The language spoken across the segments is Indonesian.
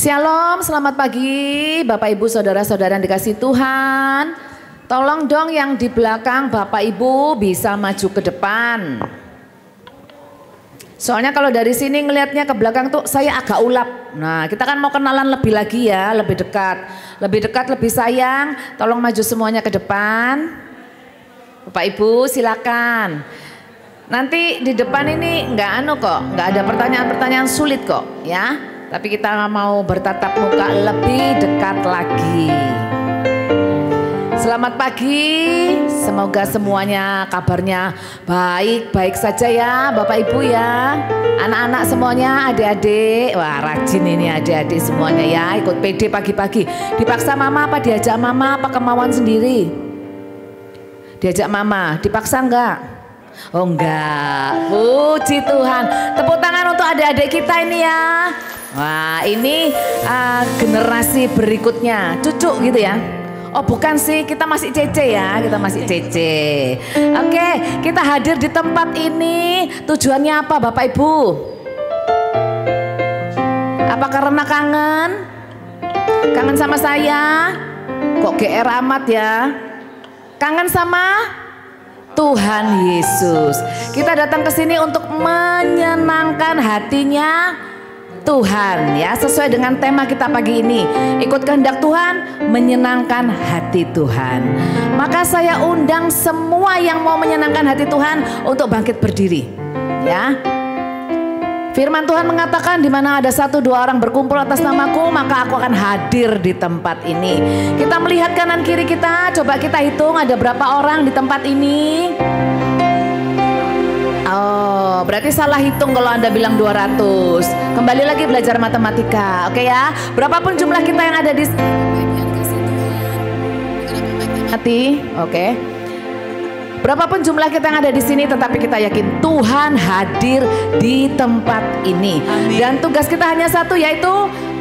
Shalom, selamat pagi Bapak Ibu Saudara-saudara yang dikasihi Tuhan. Tolong dong yang di belakang Bapak Ibu bisa maju ke depan. Soalnya kalau dari sini ngelihatnya ke belakang tuh saya agak ulap. Nah, kita kan mau kenalan lebih lagi ya, lebih dekat. Lebih dekat, lebih sayang. Tolong maju semuanya ke depan. Bapak Ibu silakan. Nanti di depan ini nggak ada pertanyaan-pertanyaan sulit kok ya. Tapi kita mau bertatap muka lebih dekat lagi. Selamat pagi, semoga semuanya kabarnya baik-baik saja ya Bapak Ibu ya. Anak-anak semuanya, adik-adik, wah rajin ini adik-adik semuanya ya. Ikut PD pagi-pagi, dipaksa mama apa diajak mama apa kemauan sendiri? Diajak mama, dipaksa enggak? Oh enggak, puji Tuhan. Tepuk tangan untuk adik-adik kita ini ya. Wah ini generasi berikutnya, cucu gitu ya. Oh bukan sih, kita masih cece ya, kita masih cece. Oke, kita hadir di tempat ini tujuannya apa Bapak Ibu? Apa karena kangen? Kangen sama saya? Kok GR amat ya? Kangen sama Tuhan Yesus. Kita datang ke sini untuk menyenangkan hatinya Tuhan ya, sesuai dengan tema kita pagi ini. Ikut kehendak Tuhan, menyenangkan hati Tuhan. Maka saya undang semua yang mau menyenangkan hati Tuhan untuk bangkit berdiri ya. Firman Tuhan mengatakan di mana ada 1-2 orang berkumpul atas namaku, maka aku akan hadir di tempat ini. Kita melihat kanan kiri kita, coba kita hitung ada berapa orang di tempat ini. Oh, berarti salah hitung kalau Anda bilang 200. Kembali lagi belajar matematika, oke ya? Berapapun jumlah kita yang ada di hati, oke? Berapapun jumlah kita yang ada di sini, tetapi kita yakin Tuhan hadir di tempat ini. Amin. Dan tugas kita hanya satu, yaitu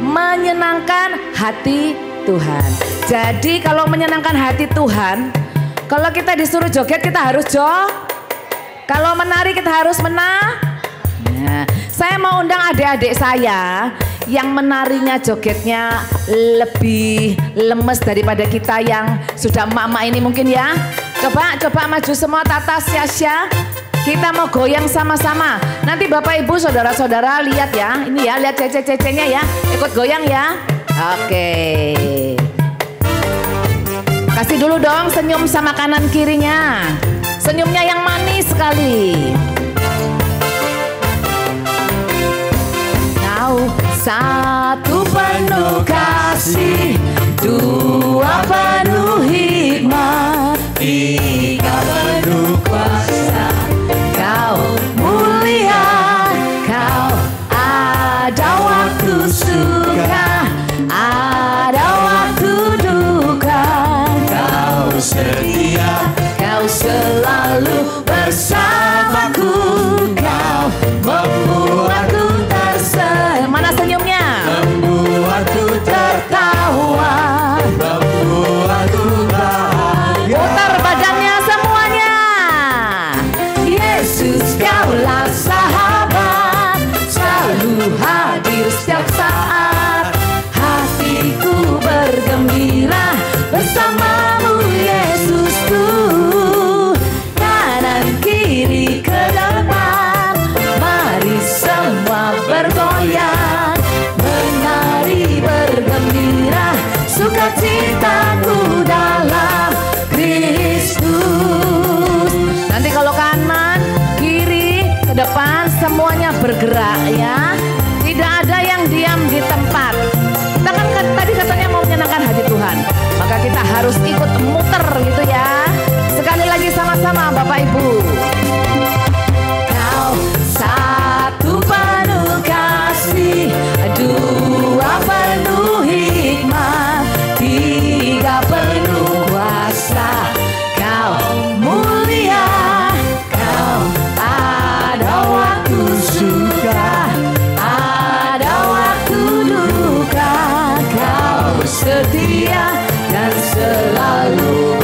menyenangkan hati Tuhan. Jadi kalau menyenangkan hati Tuhan, kalau kita disuruh joget kita harus kalau menari kita harus menang. Nah, saya mau undang adik-adik saya yang menarinya jogetnya lebih lemes daripada kita yang sudah emak-emak ini mungkin ya. Coba maju semua, Tata, Syasya. Kita mau goyang sama-sama. Nanti Bapak Ibu Saudara-saudara lihat ya. Ini ya, lihat cece-cecenya ya. Ikut goyang ya. Oke. Kasih dulu dong senyum sama kanan kirinya. Senyumnya yang manis sekali. Kau satu penuh kasih, dua penuh hikmat, tiga penuh kuasa. Kau mulia, kau ada waktu suka, ada waktu duka. Kau setia, kau selalu bersamaku, kau membuatku tersenyum. Mana senyumnya? Membuatku tertawa, membuatku bahagia. Putar badannya semuanya. Yesus kaulah sahabat, selalu hadir setiap saat. Hatiku bergembira bersamamu Yesusku. Kanan kiri ke depan, mari semua bergoyang, menari bergembira, sukacitaku dalam Kristus. Nanti kalau kanan kiri ke depan semuanya bergerak ya. Tidak ada yang diam di tempat. Kita kan tadi katanya mau menyenangkan hati Tuhan, maka kita harus ikut muter gitu ya. Sekali lagi sama-sama Bapak Ibu. Kau satu penuh kasih, dua penuh hikmat, tiga penuh kuasa. Kau mulia, kau ada waktu suka, ada waktu duka. Kau setia dan selalu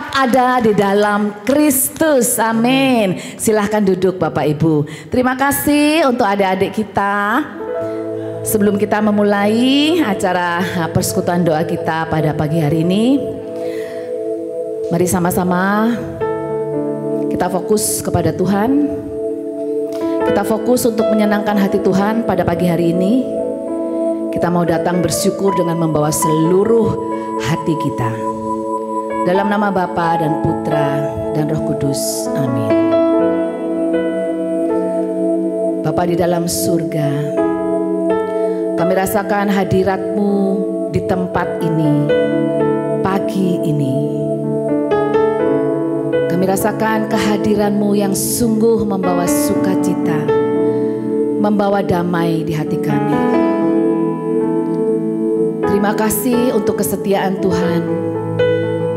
tetap ada di dalam Kristus. Amin. Silahkan duduk Bapak Ibu. Terima kasih untuk adik-adik kita. Sebelum kita memulai acara persekutuan doa kita pada pagi hari ini, mari sama-sama kita fokus kepada Tuhan. Kita fokus untuk menyenangkan hati Tuhan pada pagi hari ini. Kita mau datang bersyukur dengan membawa seluruh hati kita. Dalam nama Bapa dan Putra dan Roh Kudus. Amin. Bapa di dalam surga, kami rasakan hadirat-Mu di tempat ini, pagi ini. Kami rasakan kehadiran-Mu yang sungguh membawa sukacita, membawa damai di hati kami. Terima kasih untuk kesetiaan Tuhan.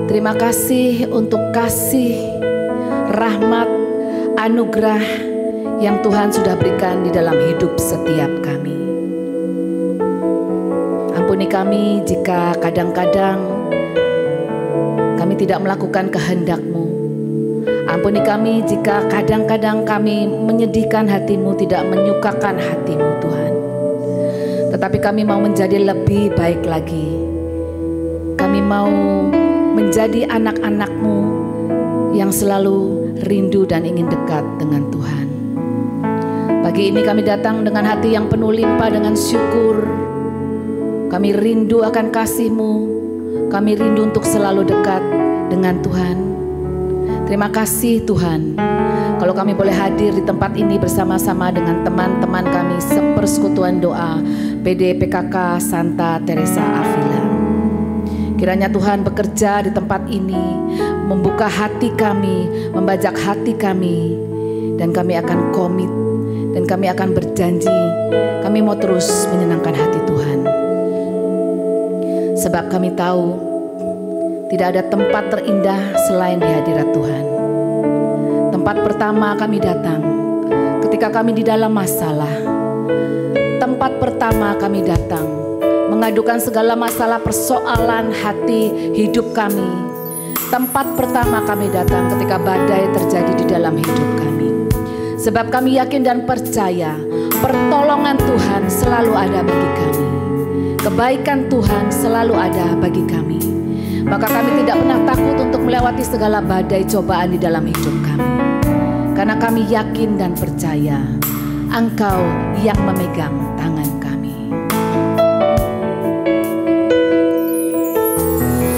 Terima kasih untuk kasih, rahmat, anugerah yang Tuhan sudah berikan di dalam hidup setiap kami. Ampuni kami jika kadang-kadang kami tidak melakukan kehendak-Mu. Ampuni kami jika kadang-kadang kami menyedihkan hati-Mu, tidak menyukakan hati-Mu Tuhan. Tetapi kami mau menjadi lebih baik lagi. Kami mau menjadi anak-anak-Mu yang selalu rindu dan ingin dekat dengan Tuhan. Pagi ini kami datang dengan hati yang penuh limpah dengan syukur. Kami rindu akan kasih-Mu. Kami rindu untuk selalu dekat dengan Tuhan. Terima kasih Tuhan, kalau kami boleh hadir di tempat ini bersama-sama dengan teman-teman kami sepersekutuan doa PD PKK Santa Teresa Avila. Kiranya Tuhan bekerja di tempat ini, membuka hati kami, membajak hati kami, dan kami akan komit, dan kami akan berjanji, kami mau terus menyenangkan hati Tuhan. Sebab kami tahu tidak ada tempat terindah selain di hadirat Tuhan. Tempat pertama kami datang ketika kami di dalam masalah. Tempat pertama kami datang mengadukan segala masalah persoalan hati hidup kami. Tempat pertama kami datang ketika badai terjadi di dalam hidup kami. Sebab kami yakin dan percaya pertolongan Tuhan selalu ada bagi kami. Kebaikan Tuhan selalu ada bagi kami. Maka kami tidak pernah takut untuk melewati segala badai cobaan di dalam hidup kami. Karena kami yakin dan percaya Engkau yang memegang tangan kami.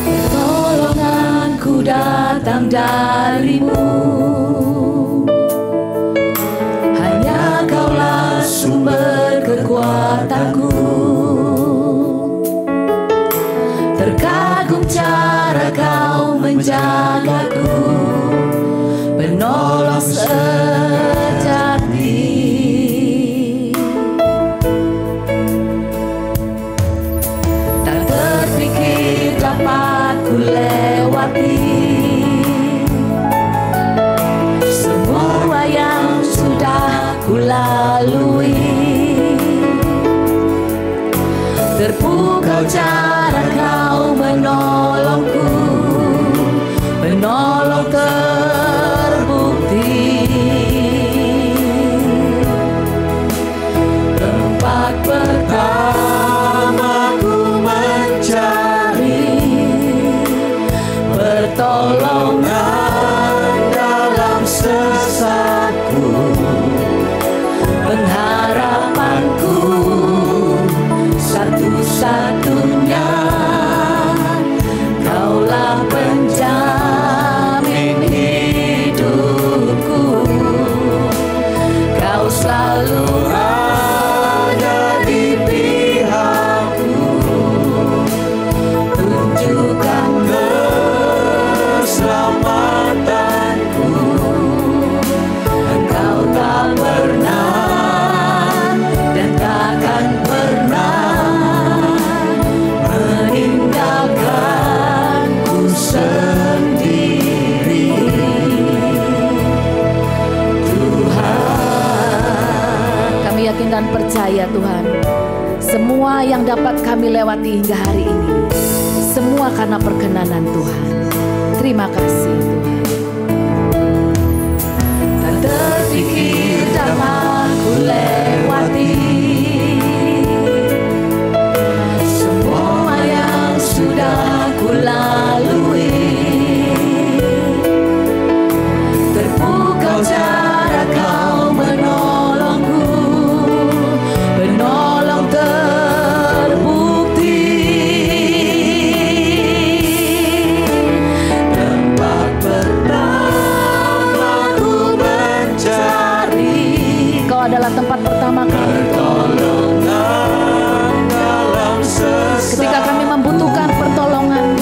Pertolonganku datang dari-Mu, hanya Kaulah sumber kekuatanku. Terkagum cara Kau menjagaku, penolong sejati. Tak terpikir dapat ku lewati semua yang sudah ku lalui. Terpukau cara Kau menolongku, menolong terbukti. Tempat pertama ku mencari pertolongan dalam sesatku. Pengharapanku satu-satunya, Kaulah penjamin hidupku. Kau selalu ada di pihakku, tunjukkan keselamatanku. Engkau tak pernah dan takkan pernah meninggalkanku sendiri. Tuhan, kami yakin dan percaya Tuhan, semua yang dapat kami lewati hingga hari ini, semua karena perkenanan Tuhan. Terima kasih Tuhan. Tak terpikir dapat ku lewati semua yang sudah ku lalui. Terpukau cara kau menolongku, penolong terbukti. Tempat pertama ku mencari, kau adalah tempat pertama kami. Ketika kami membutuhkan pertolongan,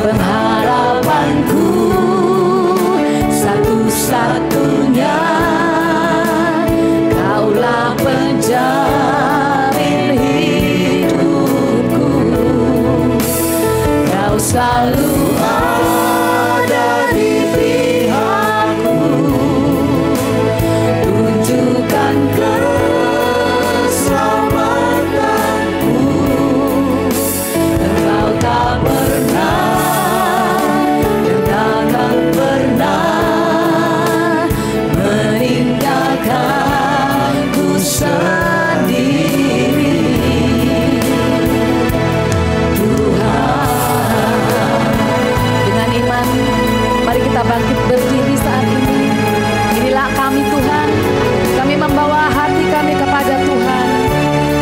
pengharapanku satu-satunya, Kaulah penjamin hidupku. Kau selalu ada di pihakku, tunjukkan keselamatanku. Engkau tak pernah dan takkan pernah meninggalkanku sendiri. Tuhan, dengan iman mari kita bangkit berdiri saat ini. Inilah kami Tuhan, kami membawa hati kami kepada Tuhan,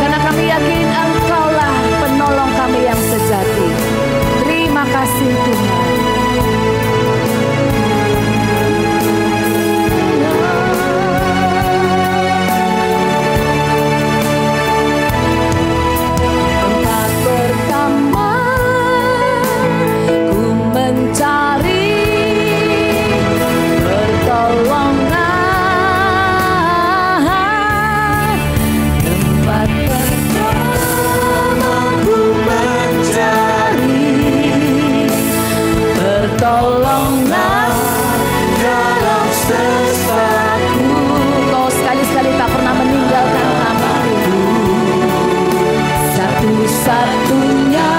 karena kami yakin Engkaulah penolong kami yang sejati. Terima kasih Tuhan. Tempat pertama ku mencari pertolongan. Tempat pertama ku mencari pertolongan dalam sesatku. Kau sekali-sekali tak pernah meninggalkan kami. Satu-satunya,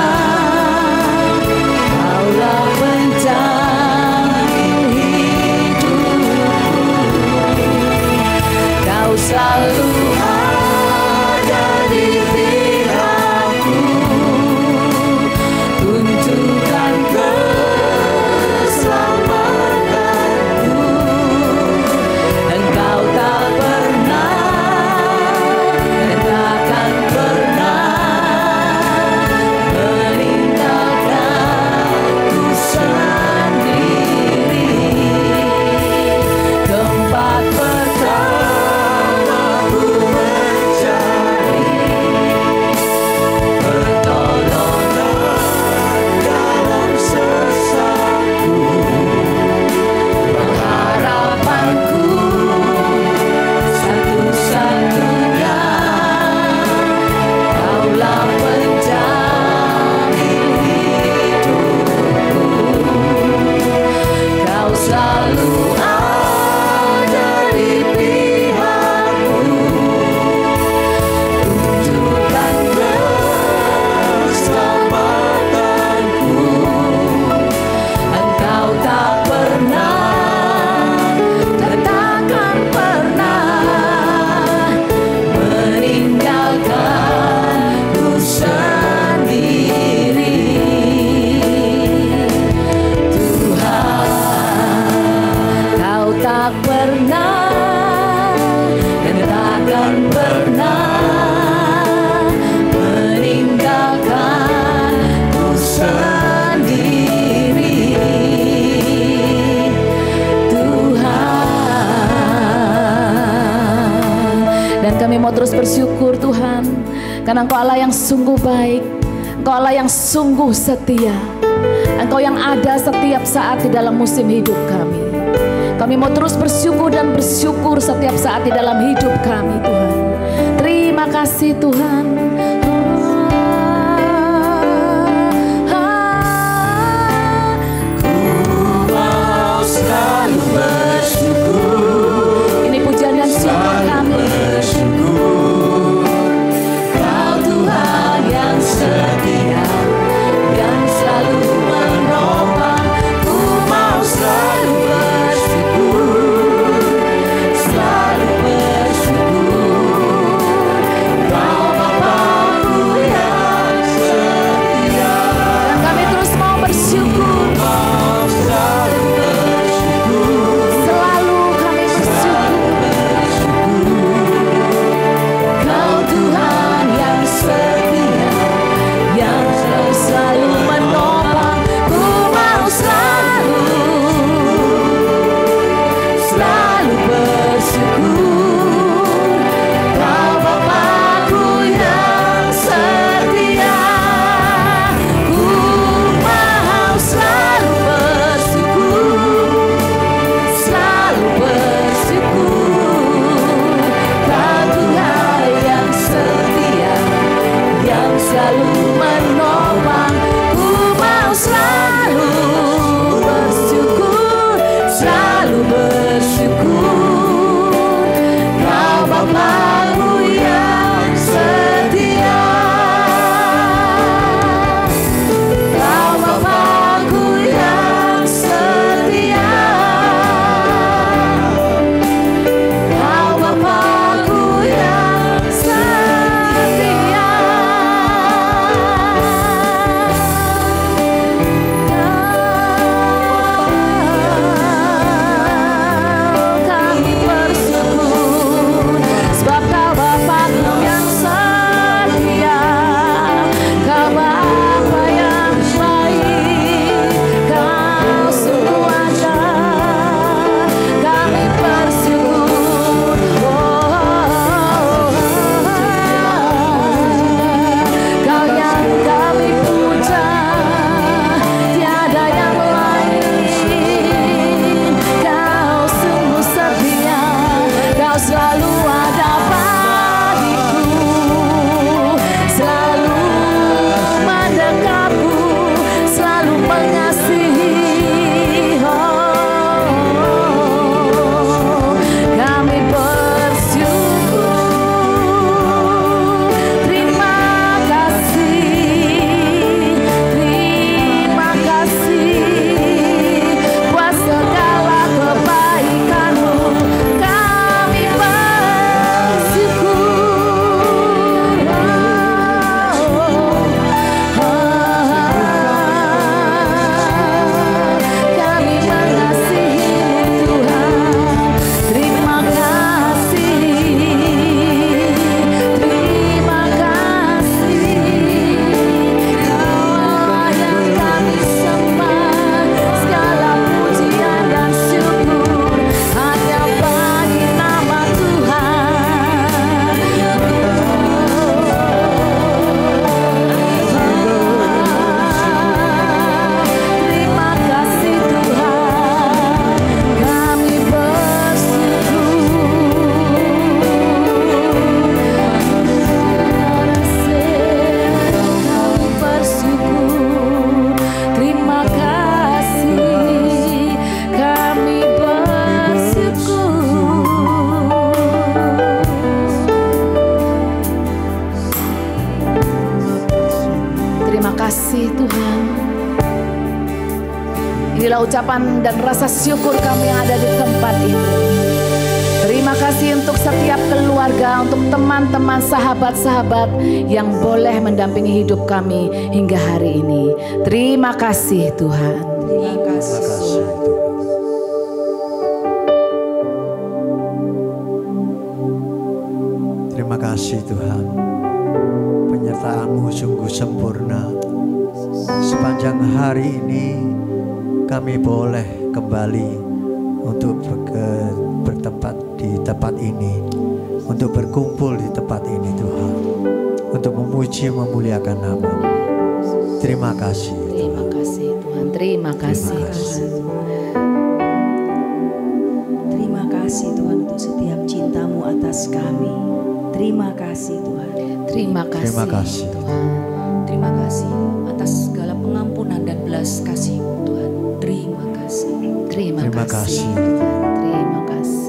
Kaulah penjamin hidupku. Kau selalu ada di pihakku, tunjukkan keselamatanku. Engkau tak pernah dan takkan pernah meninggalkanku sendiri. Tempat pertama ku mencari pertolongan dalam sesatku. Pengharapanku satu-satunya, Kaulah penjamin hidupku. Kau selalu ada di pihakku, tunjukkan keselamatanku. Engkau tak pernah dan takkan pernah meninggalkanku sendiri. Tuhan, Kau tak pernah dan takkan pernah meninggalkanku sendiri. Tuhan, dan kami mau terus bersyukur Tuhan, karena Engkau Allah yang sungguh baik, Engkau Allah yang sungguh setia, Engkau yang ada setiap saat di dalam musim hidup kami. Kami mau terus bersyukur dan bersyukur setiap saat di dalam hidup kami Tuhan. Terima kasih Tuhan. Ku mau selalu bersyukur. Ini pujian dan syukur kami. Kau Tuhan yang setia, yang selalu menopang. Ku Engkau selalu ada bagiku, selalu mendekatku, selalu mengasihi. Kami bersyukur, terima kasih buat segala kebaikan-Mu. Kami bersyukur, kami mengasihi Tuhan. Terima kasih, terima kasih. Kau yang kami sembah, segala pujian dan syukur hanya bagi nama Tuhan. Terima kasih Tuhan, kami bersyukur. Terima kasih, kami bersyukur. Terima kasih Tuhan. Inilah ucapan dan rasa syukur kami yang ada di tempat ini. Terima kasih untuk setiap keluarga, untuk teman-teman, sahabat-sahabat yang boleh mendampingi hidup kami hingga hari ini. Terima kasih Tuhan. Terima kasih. Terima kasih Tuhan, penyertaan-Mu sungguh sempurna. Sepanjang hari ini kami boleh kembali untuk bertempat di tempat ini, untuk berkumpul di tempat ini Tuhan, untuk memuji memuliakan nama-Mu. Terima kasih. Terima kasih Tuhan. Terima kasih Tuhan. Terima kasih Tuhan untuk setiap cinta-Mu atas kami. Terima kasih Tuhan. Terima kasih. Terima kasih Tuhan. Terima kasih atas segala pengampunan dan belas kasih-Mu Tuhan. Terima kasih. Terima kasih. Terima kasih.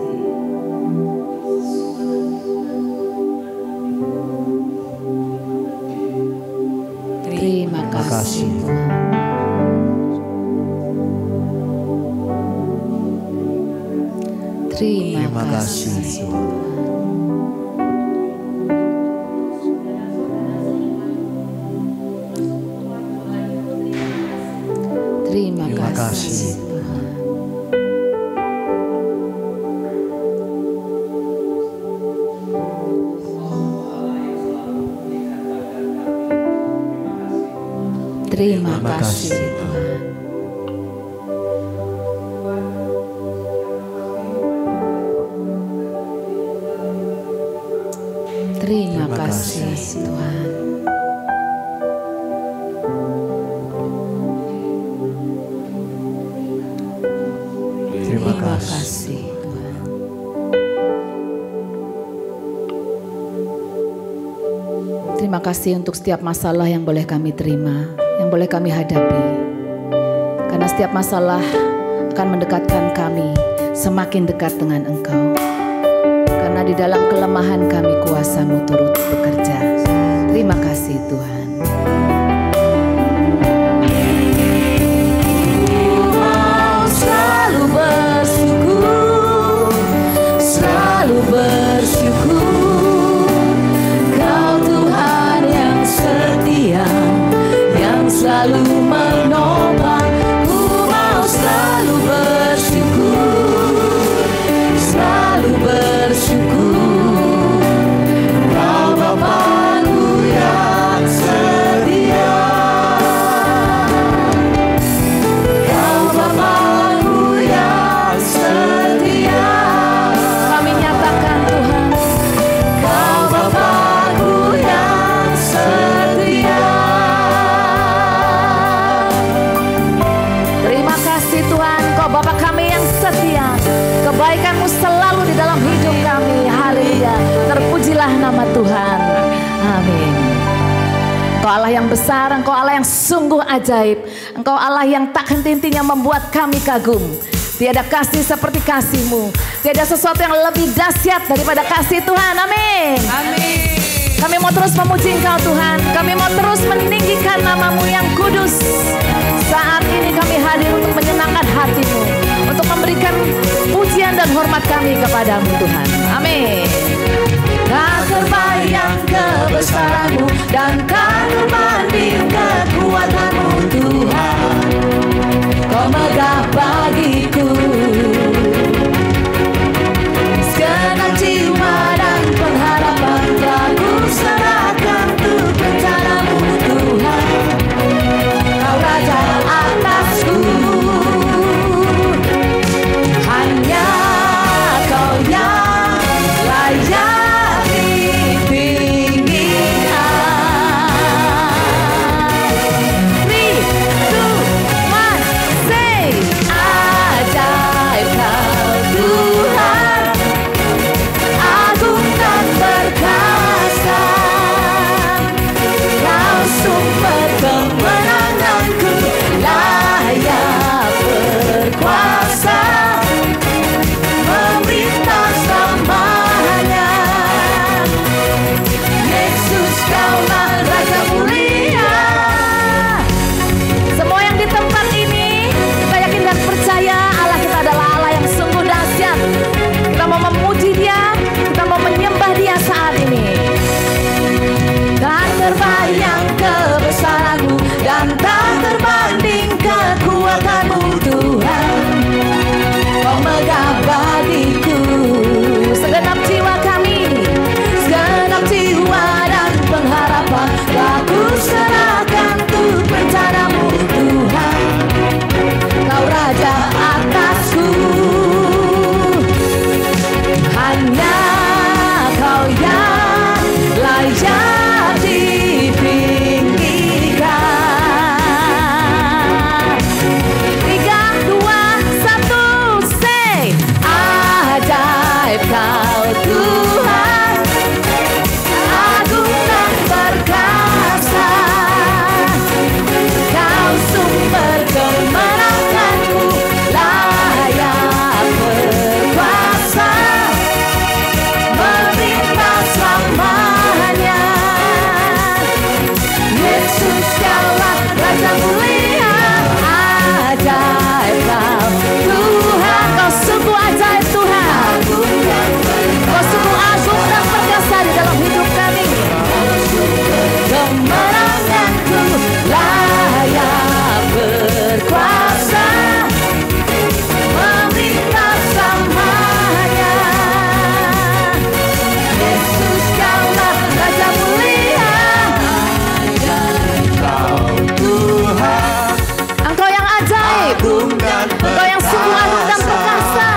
Terima kasih Tuhan. Terima kasih Tuhan. Terima kasih Tuhan. Terima kasih Tuhan. Terima kasih Tuhan. Terima kasih Tuhan. Terima kasih untuk setiap masalah yang boleh kami terima, yang boleh kami hadapi. Karena setiap masalah akan mendekatkan kami semakin dekat dengan Engkau. Karena di dalam kelemahan kami kuasa-Mu turut bekerja. Terima kasih Tuhan. Selalu bersyukur, selalu bersyukur. Kau Tuhan yang setia, yang selalu menopang. Ku mau selalu bersyukur, selalu bersyukur. Kau Bapa-Ku yang setia, Kau Bapa-Ku yang setia. Kami nyatakan Tuhan, Kau Bapa-Ku yang setia. Allah yang besar, Engkau Allah yang sungguh ajaib. Engkau Allah yang tak henti-hentinya membuat kami kagum. Tiada kasih seperti kasih-Mu. Tiada sesuatu yang lebih dahsyat daripada kasih Tuhan. Amin. Amin. Kami mau terus memuji Engkau Tuhan. Kami mau terus meninggikan nama-Mu yang kudus. Saat ini kami hadir untuk menyenangkan hati-Mu, untuk memberikan pujian dan hormat kami kepadamu Tuhan. Amin. Tak terbayang kebesaran-Mu dan tak terbanding kekuatan-Mu Tuhan. Kau megah bagiku segenap jiwa dan pengharapan telah kuserahkan untuk rencana-Mu Tuhan. Kau Raja atasku, hanya Kau yang layak ditinggikan. 3, 2, 1, say, ajaib Kau Tuhan, agung dan perkasa. Kau sumber kemenanganku, layak berkuasa, memerintah selamanya. Yesus Kaulah Raja mulia. Semua yang di tempat ini, kita yakin dan percaya Allah kita adalah Allah yang sungguh dahsyat. Kita mau memuji Dia, kita mau menyembah Dia saat ini. Tak terbayang kebesaran-Mu dan tak terbanding kekuatan-Mu Tuhan. Kau megah bagiku segenap jiwa kami, segenap jiwa dan pengharapan telah kuserahkan untuk rencana-Mu Tuhan. Kau Raja atasku, hanya Kau yang layak ditinggikan. 3, 2, 1, say, ajaib Kau Tuhan, agung dan perkasa. Kau sumber kemenanganku, layak berkuasa, memerintah selamanya. Yesus Kaulah Raja mulia, ajaib Kau Tuhan. Kau sungguh ajaib Tuhan. Kau sungguh agung dan perkasa di dalam hidup kami. Kemenanganku, layak berkuasa, memerintah selamanya. Yesus Kaulah Raja mulia, Engkau yang ajaib, Engkau yang sungguh agung dan perkasa.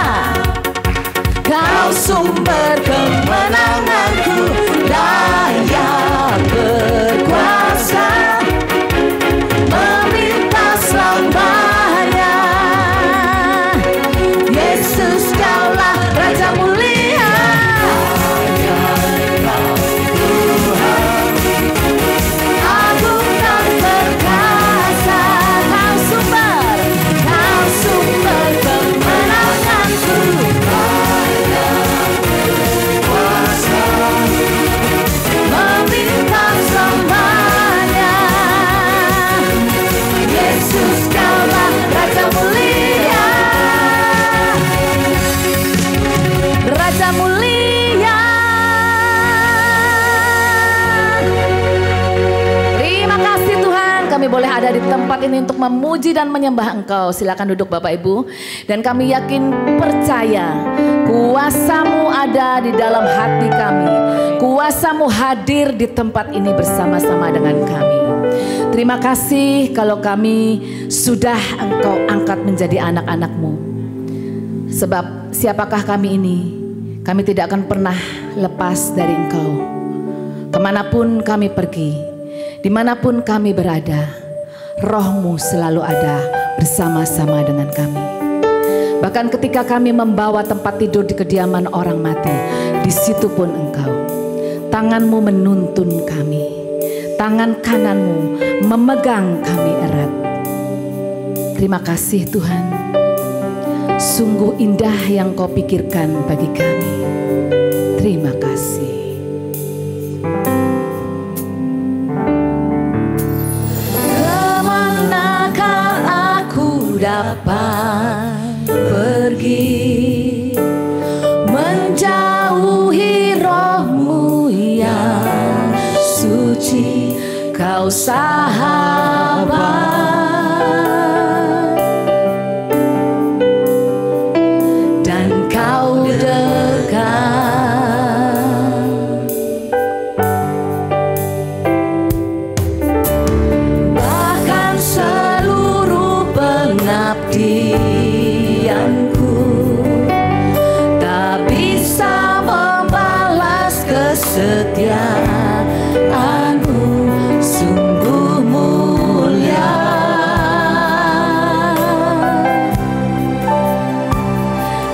Kau sumber kemenanganku, layak berkuasa, memerintah selamanya. Yesus Kaulah Raja mulia, agung dan perkasa. Kau sumber kemenanganku, memerintah selamanya. Yesus Kaulah Raja mulia, Raja mulia. Terima kasih Tuhan, kami boleh ada di tempat ini untuk memuji dan menyembah Engkau. Silakan duduk Bapak Ibu. Dan kami yakin percaya kuasa-Mu ada di dalam hati kami. Kuasa-Mu hadir di tempat ini bersama-sama dengan kami. Terima kasih kalau kami sudah Engkau angkat menjadi anak-anak-Mu. Sebab siapakah kami ini? Kami tidak akan pernah lepas dari Engkau. Kemanapun kami pergi, dimanapun kami berada, Roh-Mu selalu ada bersama-sama dengan kami. Bahkan ketika kami membawa tempat tidur di kediaman orang mati, di situ pun Engkau. Tangan-Mu menuntun kami, tangan kananmu memegang kami erat. Terima kasih Tuhan, sungguh indah yang Kau pikirkan bagi kami. Terima kasih. Kemanakah aku dapat pergi, menjauhi roh-Mu yang suci, Kau sahabat. Kesetiaan-Mu sungguh mulia,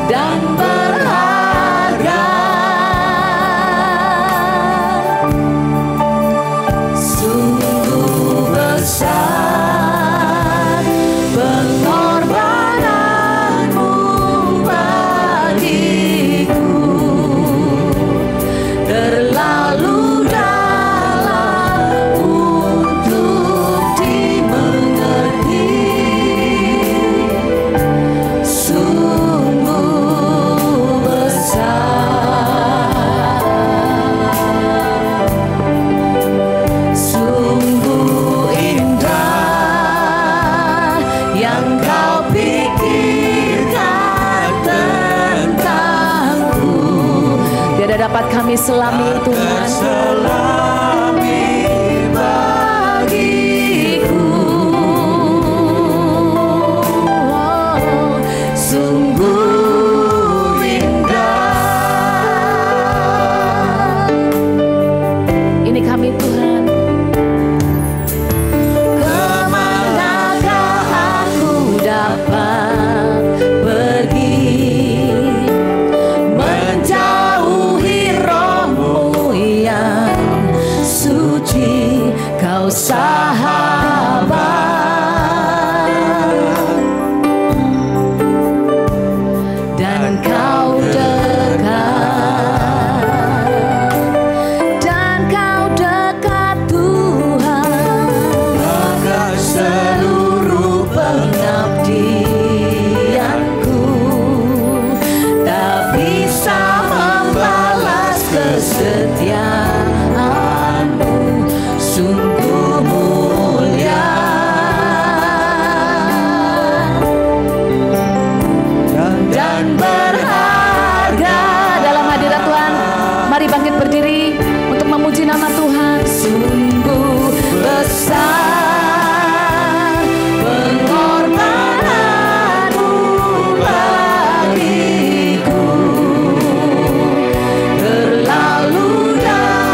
dan berharga. Sungguh besar pengorbanan-Mu bagiku, terlalu dapat kami selami Tuhan, selami bagiku. Sungguh indah. Ini kami Tuhan. Kemanakah aku dapat pergi, Kau sahabat, dan Kau dekat, dan Kau dekat Tuhan. Maka seluruh pengabdianku tak bisa membalas kesetiaan-Mu sungguh mulia, dan berharga. Dalam hadirat Tuhan, mari bangkit berdiri untuk memuji nama Tuhan. Sungguh besar pengorbanan-Mu bagiku, terlalu dalam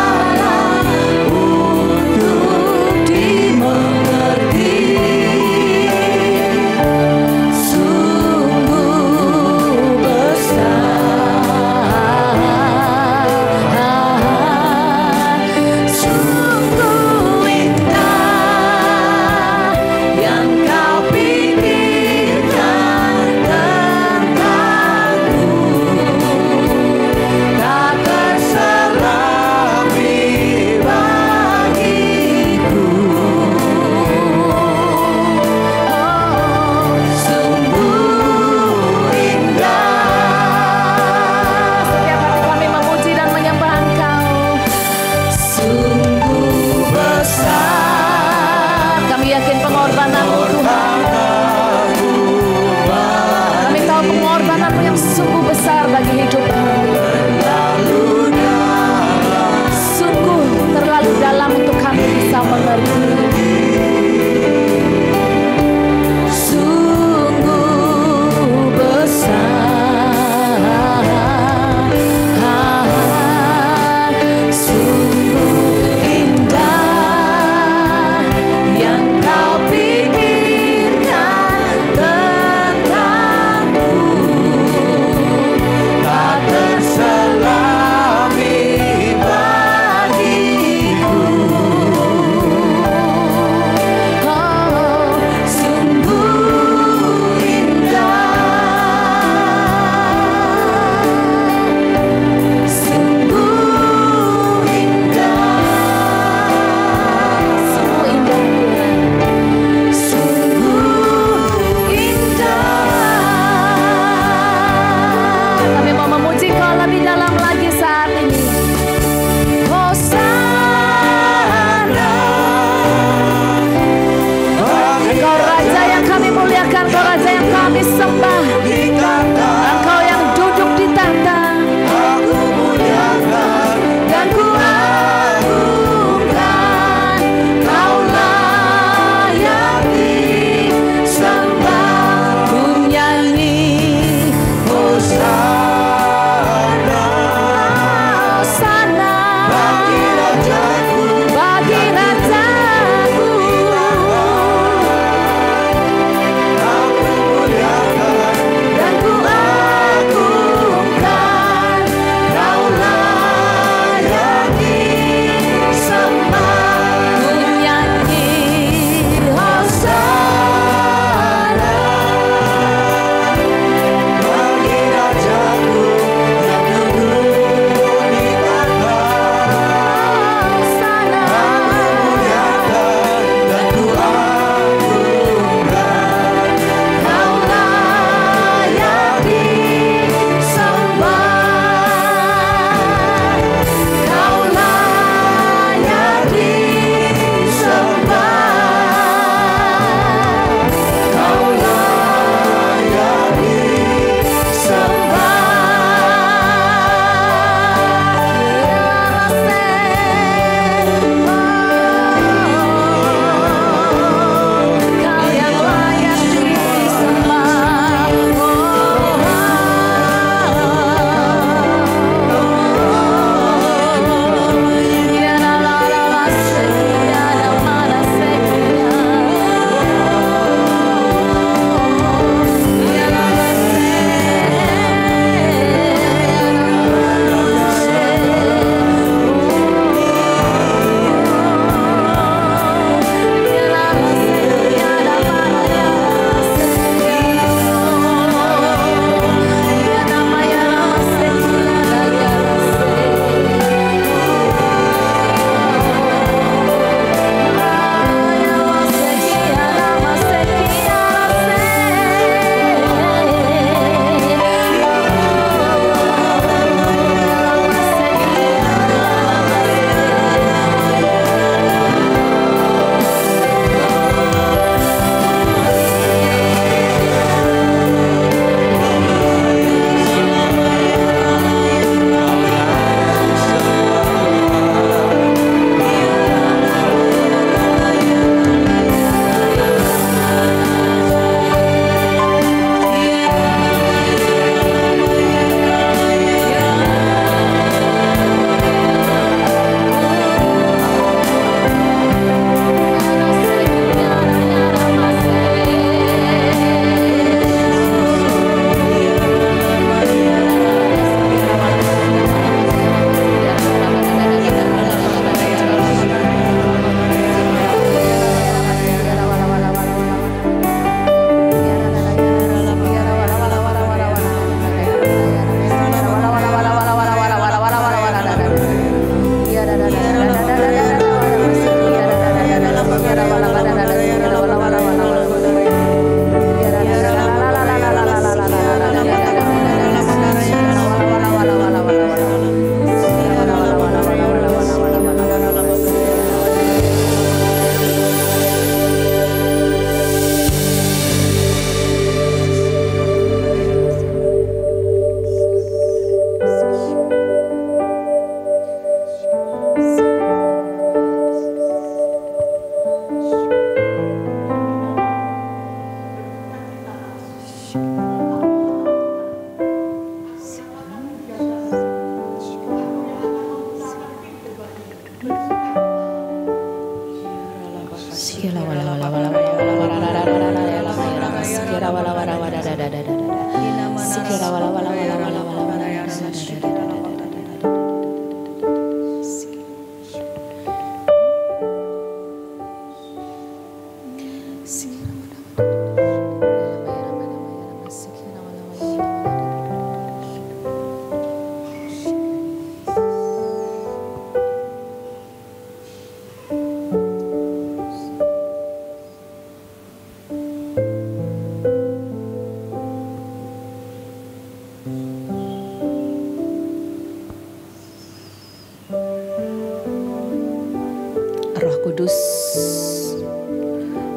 Roh Kudus,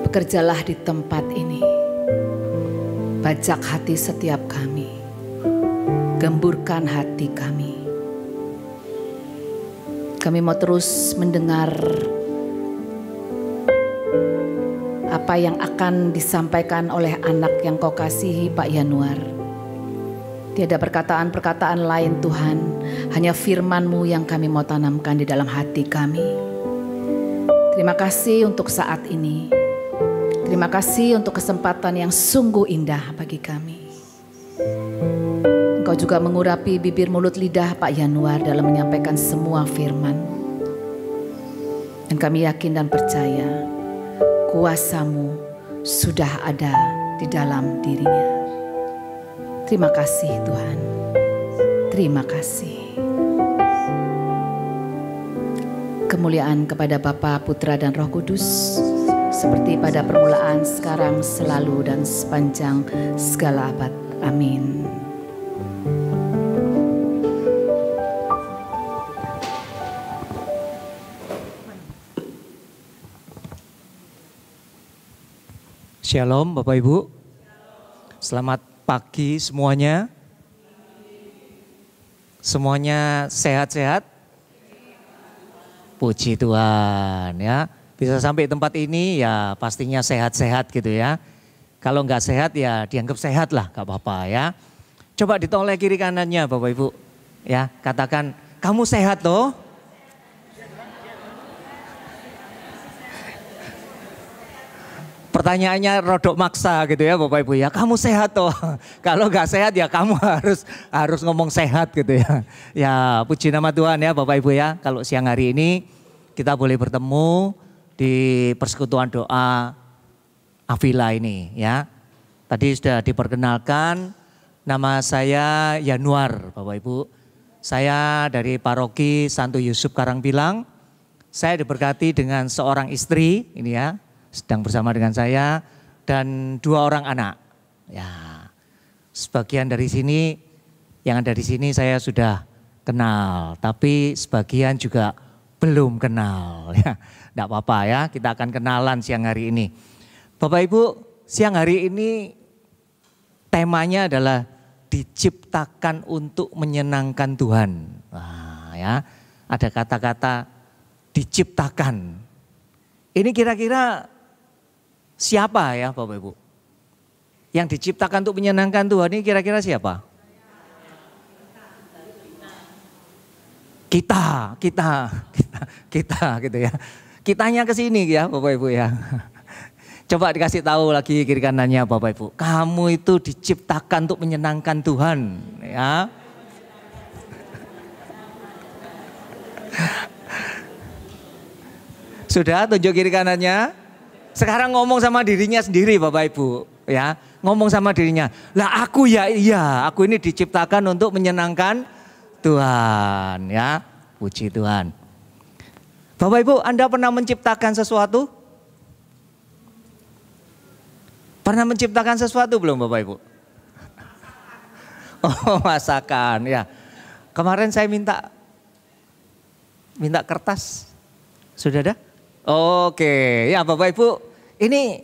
bekerjalah di tempat ini. Bajak hati setiap kami. Gemburkan hati kami. Kami mau terus mendengar apa yang akan disampaikan oleh anak yang kau kasihi, Pak Yanuar. Tiada perkataan-perkataan lain Tuhan, hanya firman-Mu yang kami mau tanamkan di dalam hati kami. Terima kasih untuk saat ini. Terima kasih untuk kesempatan yang sungguh indah bagi kami. Engkau juga mengurapi bibir mulut lidah Pak Yanuar dalam menyampaikan semua firman. Dan kami yakin dan percaya kuasa-Mu sudah ada di dalam dirinya. Terima kasih Tuhan. Terima kasih. Kemuliaan kepada Bapa, Putra dan Roh Kudus, seperti pada permulaan, sekarang, selalu, dan sepanjang segala abad. Amin. Shalom Bapak Ibu. Selamat pagi semuanya. Semuanya sehat-sehat? Puji Tuhan ya. Bisa sampai tempat ini ya pastinya sehat-sehat gitu ya. Kalau nggak sehat ya dianggap sehat lah, nggak apa-apa ya. Coba ditoleh kiri kanannya Bapak Ibu. Ya, katakan kamu sehat toh? Pertanyaannya rodok maksa gitu ya Bapak Ibu ya. Kamu sehat toh? Kalau nggak sehat ya kamu harus ngomong sehat gitu ya. Ya puji nama Tuhan ya Bapak Ibu ya. Kalau siang hari ini kita boleh bertemu di persekutuan doa Avila ini ya. Tadi sudah diperkenalkan, nama saya Yanuar Bapak Ibu. Saya dari paroki Santo Yusuf Karangpilang. Saya diberkati dengan seorang istri ini ya. Sedang bersama dengan saya dan 2 orang anak. Ya, sebagian dari sini, yang ada di sini saya sudah kenal, tapi sebagian juga belum kenal. Ya, tidak apa-apa ya, kita akan kenalan siang hari ini. Bapak Ibu, siang hari ini temanya adalah diciptakan untuk menyenangkan Tuhan. Nah, ya, ada kata-kata diciptakan. Ini kira-kira siapa ya Bapak Ibu? Yang diciptakan untuk menyenangkan Tuhan ini kira-kira siapa? Kita gitu ya. Kitanya ke sini ya Bapak Ibu ya. Coba dikasih tahu lagi kiri kanannya Bapak Ibu. Kamu itu diciptakan untuk menyenangkan Tuhan ya. Sudah tunjuk kiri kanannya. Sekarang ngomong sama dirinya sendiri Bapak Ibu ya. Ngomong sama dirinya. Lah aku ya iya, aku ini diciptakan untuk menyenangkan Tuhan ya. Puji Tuhan. Bapak Ibu, Anda pernah menciptakan sesuatu? Pernah menciptakan sesuatu belum Bapak Ibu? Oh, masakan ya. Kemarin saya minta kertas. Sudah ada? Oke, ya Bapak Ibu, ini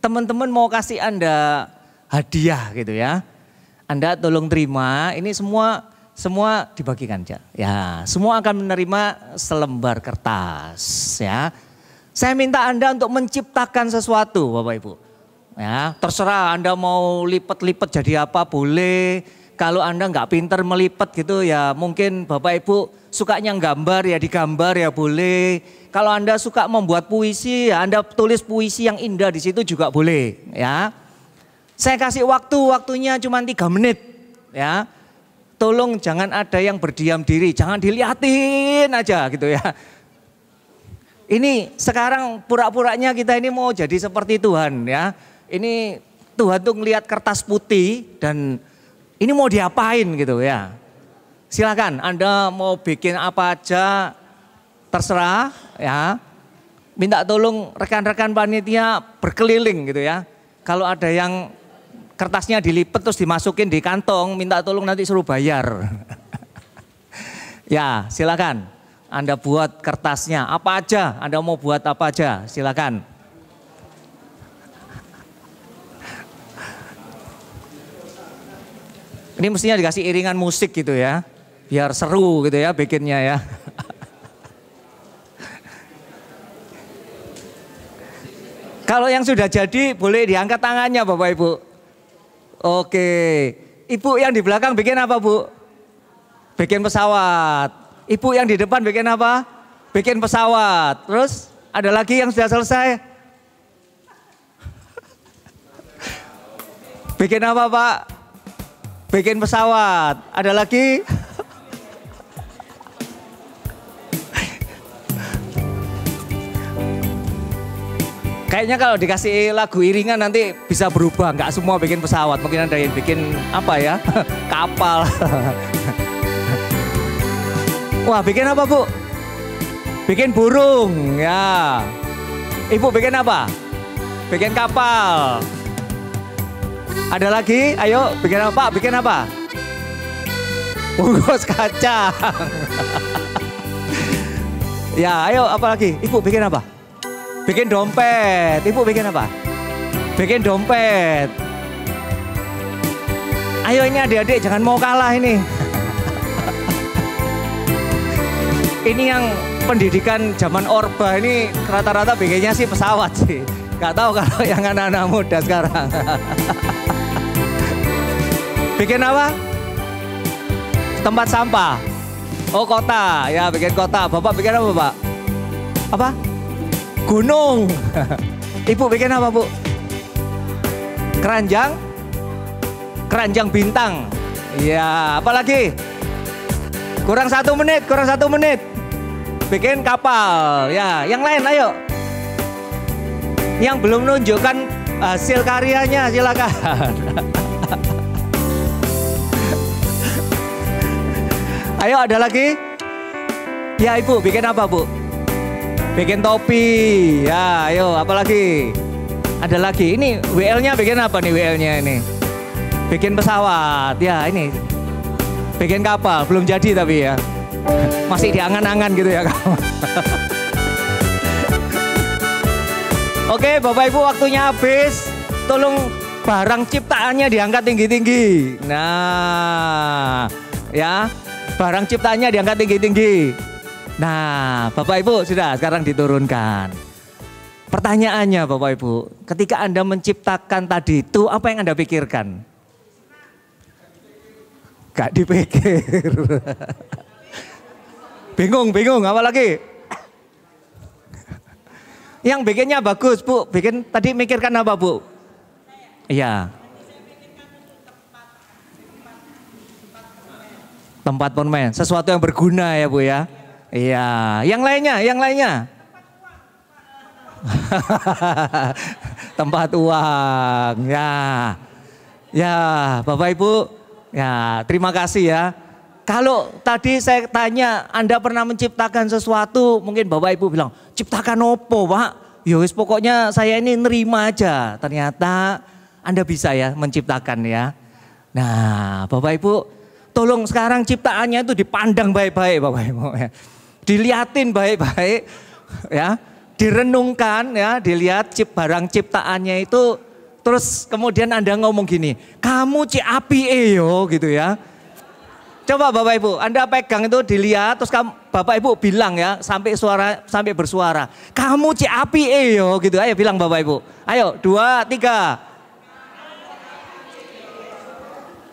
teman-teman mau kasih Anda hadiah gitu ya. Anda tolong terima, ini semua dibagikan aja. Ya, semua akan menerima selembar kertas ya. Saya minta Anda untuk menciptakan sesuatu Bapak Ibu. Ya, terserah Anda mau lipat-lipat jadi apa boleh. Kalau Anda nggak pinter melipat gitu ya mungkin Bapak Ibu sukanya gambar ya digambar ya boleh. Kalau Anda suka membuat puisi ya Anda tulis puisi yang indah di situ juga boleh ya. Saya kasih waktunya cuma 3 menit ya. Tolong jangan ada yang berdiam diri, jangan diliatin aja gitu ya. Ini sekarang pura-puranya kita ini mau jadi seperti Tuhan ya. Ini Tuhan tuh ngelihat kertas putih dan ini mau diapain gitu ya. Silakan Anda mau bikin apa aja terserah ya. Minta tolong rekan-rekan panitia berkeliling gitu ya. Kalau ada yang kertasnya dilipet terus dimasukin di kantong, minta tolong nanti suruh bayar. Ya, silakan. Anda buat kertasnya apa aja, Anda mau buat apa aja, silakan. Ini mestinya dikasih iringan musik gitu ya, biar seru gitu ya bikinnya ya. Kalau yang sudah jadi boleh diangkat tangannya Bapak Ibu. Oke, Ibu yang di belakang bikin apa Bu? Bikin pesawat. Ibu yang di depan bikin apa? Bikin pesawat. Terus ada lagi yang sudah selesai? Bikin apa Pak? Bikin pesawat. Ada lagi? Kayaknya kalau dikasih lagu iringan nanti bisa berubah, nggak semua bikin pesawat, mungkin ada yang bikin apa ya, kapal. Wah, bikin apa Bu? Bikin burung, ya. Ibu bikin apa? Bikin kapal. Ada lagi? Ayo, bikin apa? Bikin apa? Bungkus kacang. Ya, ayo apa lagi? Ibu bikin apa? Bikin dompet. Ibu bikin apa? Bikin dompet. Ayo ini adik-adik jangan mau kalah ini. Ini yang pendidikan zaman Orba ini rata-rata bikinnya sih pesawat sih. Gak tahu kalau yang anak-anak muda sekarang. Bikin apa? Tempat sampah. Oh kota, ya bikin kota. Bapak bikin apa Pak? Apa? Gunung. Ibu bikin apa Bu? Keranjang? Keranjang bintang. Iya, apalagi? Kurang 1 menit, kurang 1 menit. Bikin kapal. Ya, yang lain ayo. Yang belum menunjukkan hasil karyanya silakan. Ayo ada lagi? Ya Ibu bikin apa Bu? Bikin topi, ya ayo apalagi? Ada lagi, ini WL-nya bikin apa nih WL-nya ini? Bikin pesawat, ya ini. Bikin kapal, belum jadi tapi ya. Masih diangan-angan gitu ya kawan. Oke Bapak Ibu waktunya habis, tolong barang ciptaannya diangkat tinggi-tinggi. Nah, ya barang ciptaannya diangkat tinggi-tinggi. Nah, Bapak Ibu sudah sekarang diturunkan. Pertanyaannya Bapak Ibu, ketika Anda menciptakan tadi itu apa yang Anda pikirkan? Gak dipikir. Bingung, apa lagi? Yang bikinnya bagus Bu, bikin tadi mikirkan apa Bu? Iya. Tempat permen, sesuatu yang berguna ya Bu ya. Iya, yang lainnya. Tempat uang, ya. Ya, Bapak Ibu, ya terima kasih ya. Kalau tadi saya tanya, Anda pernah menciptakan sesuatu, mungkin Bapak Ibu bilang, ciptakan opo Pak? Yowis pokoknya saya ini nerima aja. Ternyata Anda bisa ya menciptakan ya. Nah, Bapak Ibu, tolong sekarang ciptaannya itu dipandang baik-baik Bapak Ibu ya. Dilihatin baik-baik ya, direnungkan ya, dilihat barang ciptaannya itu, terus kemudian Anda ngomong gini, kamu api yo gitu ya. Coba Bapak Ibu, Anda pegang itu dilihat, terus Bapak Ibu bilang ya, sampai bersuara, kamu api yo gitu, ayo bilang Bapak Ibu, ayo 2, 3.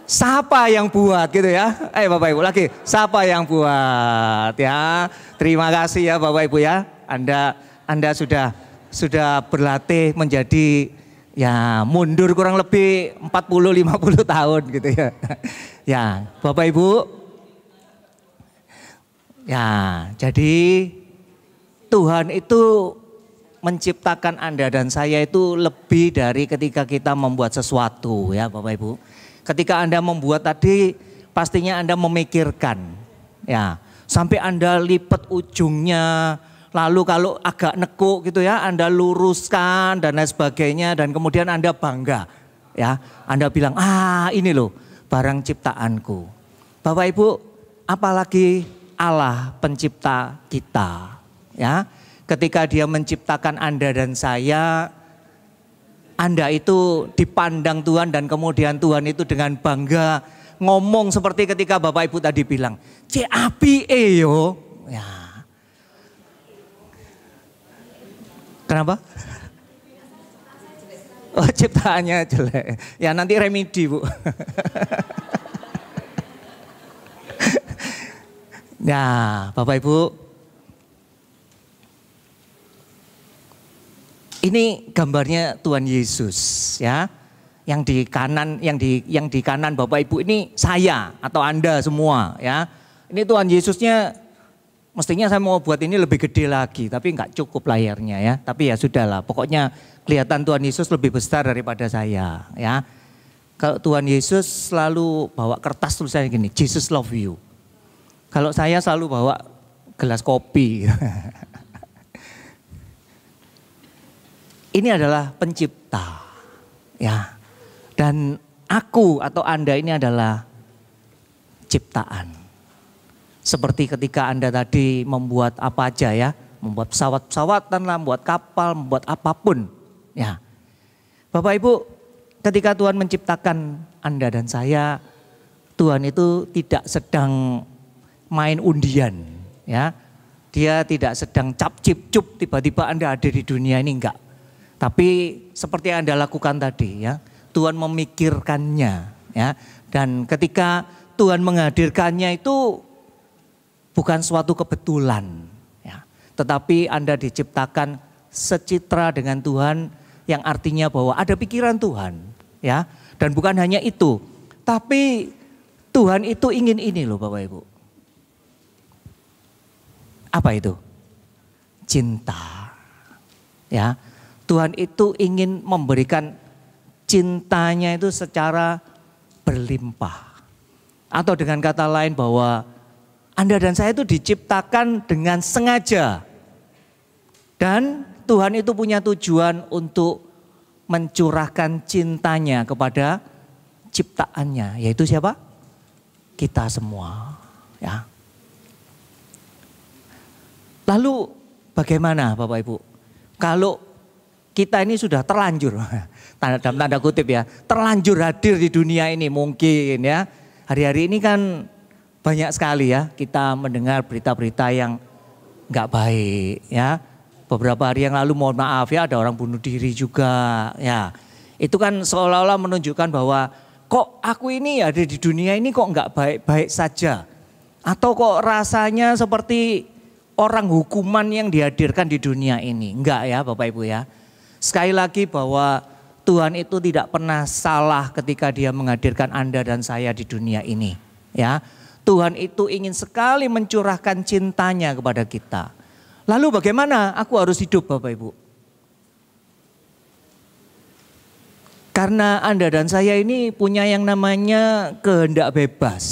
Siapa yang buat gitu ya? Ayo Bapak Ibu lagi, siapa yang buat ya? Terima kasih ya Bapak Ibu ya. Anda sudah berlatih menjadi Ya mundur kurang lebih 40-50 tahun gitu ya. Ya Bapak Ibu. Ya jadi Tuhan itu menciptakan Anda dan saya itu lebih dari ketika kita membuat sesuatu ya Bapak Ibu. Ketika Anda membuat tadi pastinya Anda memikirkan ya. Sampai Anda lipat ujungnya. Lalu kalau agak nekuk gitu ya, Anda luruskan dan lain sebagainya dan kemudian Anda bangga. Ya, Anda bilang, ini loh barang ciptaanku. Bapak Ibu, apalagi Allah pencipta kita. Ya, ketika Dia menciptakan Anda dan saya, Anda itu dipandang Tuhan dan kemudian Tuhan itu dengan bangga ngomong seperti ketika Bapak Ibu tadi bilang, "Cek api yo." Ya. Kenapa? Oh ciptaannya jelek. Ya nanti remedi Bu. Nah Bapak Ibu. Ini gambarnya Tuhan Yesus ya. Yang di kanan Bapak Ibu ini saya atau Anda semua ya. Ini Tuhan Yesusnya. Mestinya saya mau buat ini lebih gede lagi, tapi nggak cukup layarnya ya. Tapi ya sudahlah, pokoknya kelihatan Tuhan Yesus lebih besar daripada saya ya. Kalau Tuhan Yesus selalu bawa kertas tulisannya gini, Jesus love you. Kalau saya selalu bawa gelas kopi. Ini adalah pencipta ya. Dan aku atau Anda ini adalah ciptaan. Seperti ketika Anda tadi membuat apa aja ya, membuat pesawat-pesawatan lah, membuat kapal, membuat apapun. Ya, Bapak Ibu, ketika Tuhan menciptakan Anda dan saya, Tuhan itu tidak sedang main undian, ya. Dia tidak sedang cap cip cup tiba-tiba Anda ada di dunia ini enggak. Tapi seperti yang Anda lakukan tadi ya, Tuhan memikirkannya, ya. Dan ketika Tuhan menghadirkannya itu bukan suatu kebetulan, ya. Tetapi Anda diciptakan secitra dengan Tuhan yang artinya bahwa ada pikiran Tuhan, ya. Dan bukan hanya itu, tapi Tuhan itu ingin ini loh Bapak Ibu. Apa itu? Cinta, ya. Tuhan itu ingin memberikan cintanya itu secara berlimpah. Atau dengan kata lain bahwa Anda dan saya itu diciptakan dengan sengaja. Dan Tuhan itu punya tujuan untuk mencurahkan cintanya kepada ciptaannya. Yaitu siapa? Kita semua. Ya. Lalu bagaimana Bapak Ibu? Kalau kita ini sudah terlanjur, dalam tanda kutip ya, terlanjur hadir di dunia ini mungkin ya. Hari-hari ini kan banyak sekali ya kita mendengar berita-berita yang nggak baik ya. Beberapa hari yang lalu mohon maaf ya ada orang bunuh diri juga ya. Itu kan seolah-olah menunjukkan bahwa kok aku ini ada di dunia ini kok nggak baik-baik saja. Atau kok rasanya seperti orang hukuman yang dihadirkan di dunia ini. Enggak ya Bapak Ibu ya. Sekali lagi bahwa Tuhan itu tidak pernah salah ketika Dia menghadirkan Anda dan saya di dunia ini ya. Tuhan itu ingin sekali mencurahkan cintanya kepada kita. Lalu bagaimana aku harus hidup Bapak Ibu? Karena Anda dan saya ini punya yang namanya kehendak bebas.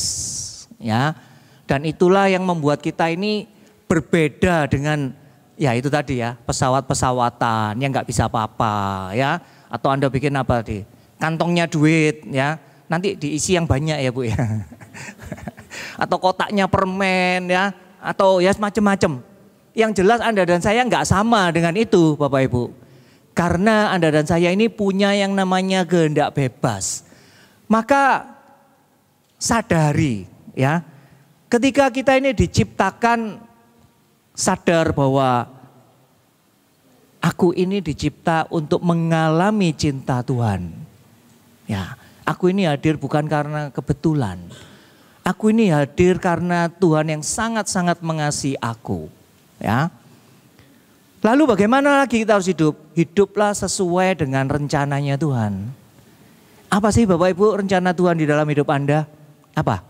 Ya. Dan itulah yang membuat kita ini berbeda dengan ya itu tadi ya, pesawat-pesawatan yang nggak bisa apa-apa ya. Atau Anda bikin apa tadi? Kantongnya duit ya. Nanti diisi yang banyak ya Bu ya. Atau kotaknya permen ya, atau ya semacam-macam. Yang jelas Anda dan saya nggak sama dengan itu Bapak Ibu. Karena Anda dan saya ini punya yang namanya kehendak bebas. Maka sadari ya, ketika kita ini diciptakan sadar bahwa aku ini dicipta untuk mengalami cinta Tuhan. Ya, aku ini hadir bukan karena kebetulan. Aku ini hadir karena Tuhan yang sangat-sangat mengasihi aku. Ya. Lalu bagaimana lagi kita harus hidup? Hiduplah sesuai dengan rencananya Tuhan. Apa sih Bapak Ibu rencana Tuhan di dalam hidup Anda? Apa?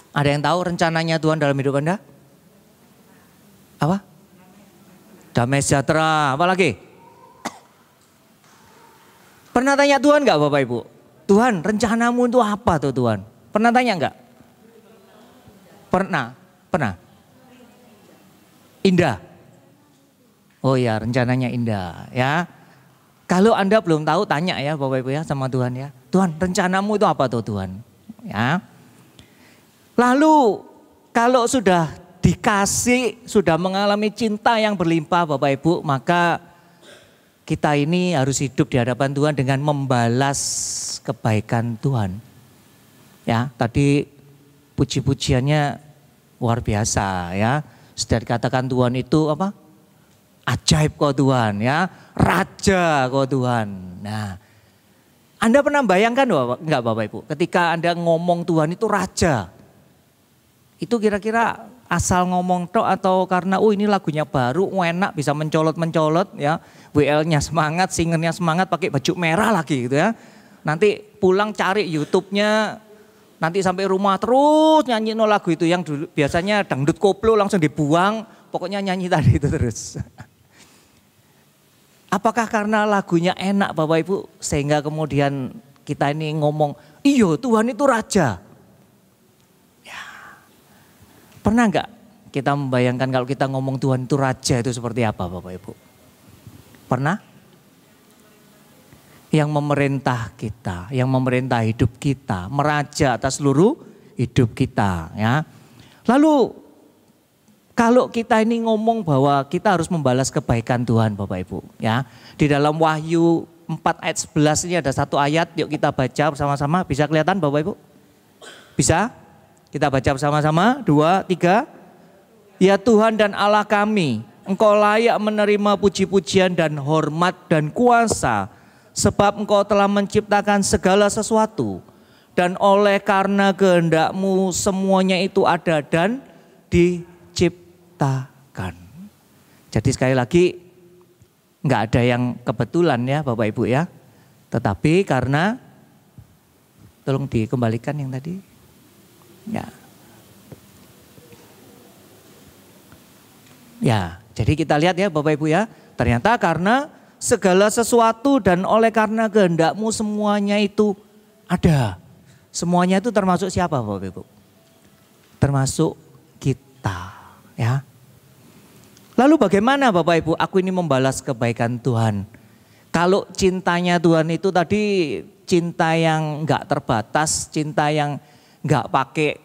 Ada yang tahu rencananya Tuhan dalam hidup Anda? Apa? Damai sejahtera. Apa lagi? Pernah tanya Tuhan enggak Bapak Ibu? Tuhan rencanamu itu apa tuh Tuhan? Pernah tanya enggak? Pernah. Indah. Oh ya, rencananya indah ya. Kalau Anda belum tahu tanya ya Bapak Ibu ya sama Tuhan ya. Tuhan rencanamu itu apa tuh Tuhan? Ya. Lalu kalau sudah dikasih, sudah mengalami cinta yang berlimpah Bapak Ibu, maka kita ini harus hidup di hadapan Tuhan dengan membalas kebaikan Tuhan. Ya, tadi puji-pujiannya luar biasa ya. Sudah dikatakan Tuhan itu apa? Ajaib kok Tuhan ya, Raja kok Tuhan. Nah, Anda pernah bayangkan enggak Bapak Ibu, ketika Anda ngomong Tuhan itu Raja, itu kira-kira asal ngomong tok atau karena ini lagunya baru, enak bisa mencolot-mencolot ya, WL-nya semangat, singernya semangat, pakai baju merah lagi gitu ya. Nanti pulang cari YouTube-nya, nanti sampai rumah terus nyanyi lagu itu yang dulu biasanya dangdut koplo langsung dibuang, pokoknya nyanyi tadi itu terus. Apakah karena lagunya enak Bapak Ibu sehingga kemudian kita ini ngomong, iya Tuhan itu Raja. Ya. Pernah enggak kita membayangkan kalau kita ngomong Tuhan itu Raja itu seperti apa Bapak Ibu? Pernah? Yang memerintah kita, yang memerintah hidup kita, meraja atas seluruh hidup kita ya. Lalu kalau kita ini ngomong bahwa kita harus membalas kebaikan Tuhan Bapak Ibu ya. Di dalam Wahyu 4 ayat 11 ini ada satu ayat, yuk kita baca bersama-sama. Bisa kelihatan Bapak Ibu? Bisa? Kita baca bersama-sama, 2, 3. Ya Tuhan dan Allah kami, Engkau layak menerima puji-pujian dan hormat dan kuasa. Sebab Engkau telah menciptakan segala sesuatu. Dan oleh karena kehendak-Mu semuanya itu ada dan diciptakan. Jadi sekali lagi enggak ada yang kebetulan ya Bapak Ibu ya. Tetapi karena, tolong dikembalikan yang tadi. Ya. Ya, jadi kita lihat ya Bapak Ibu ya. Ternyata karena segala sesuatu dan oleh karena kehendak-Mu semuanya itu ada. Semuanya itu termasuk siapa Bapak Ibu? Termasuk kita ya. Lalu bagaimana Bapak Ibu aku ini membalas kebaikan Tuhan? Kalau cintanya Tuhan itu tadi cinta yang enggak terbatas, cinta yang enggak pakai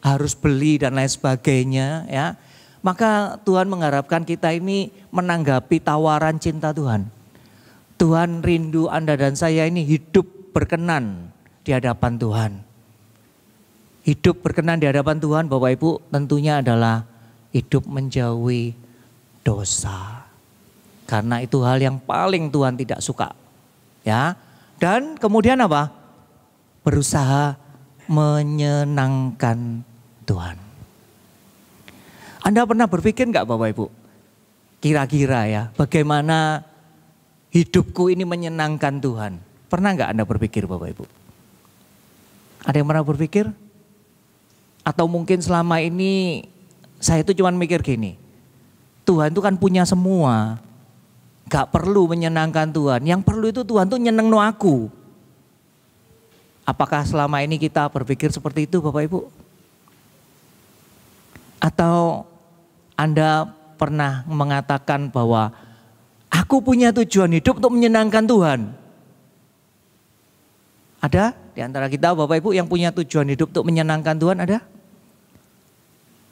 harus beli dan lain sebagainya ya. Maka Tuhan mengharapkan kita ini menanggapi tawaran cinta Tuhan. Tuhan rindu Anda dan saya ini hidup berkenan di hadapan Tuhan. Hidup berkenan di hadapan Tuhan Bapak Ibu tentunya adalah hidup menjauhi dosa. Karena itu hal yang paling Tuhan tidak suka. Ya. Dan kemudian apa? Berusaha menyenangkan Tuhan. Anda pernah berpikir enggak Bapak Ibu? Kira-kira ya bagaimana hidupku ini menyenangkan Tuhan? Pernah enggak Anda berpikir Bapak Ibu? Ada yang pernah berpikir? Atau mungkin selama ini saya itu cuma mikir gini. Tuhan itu kan punya semua. Gak perlu menyenangkan Tuhan. Yang perlu itu Tuhan tuh nyeneng no aku. Apakah selama ini kita berpikir seperti itu Bapak Ibu? Atau Anda pernah mengatakan bahwa aku punya tujuan hidup untuk menyenangkan Tuhan? Ada di antara kita Bapak Ibu yang punya tujuan hidup untuk menyenangkan Tuhan ada?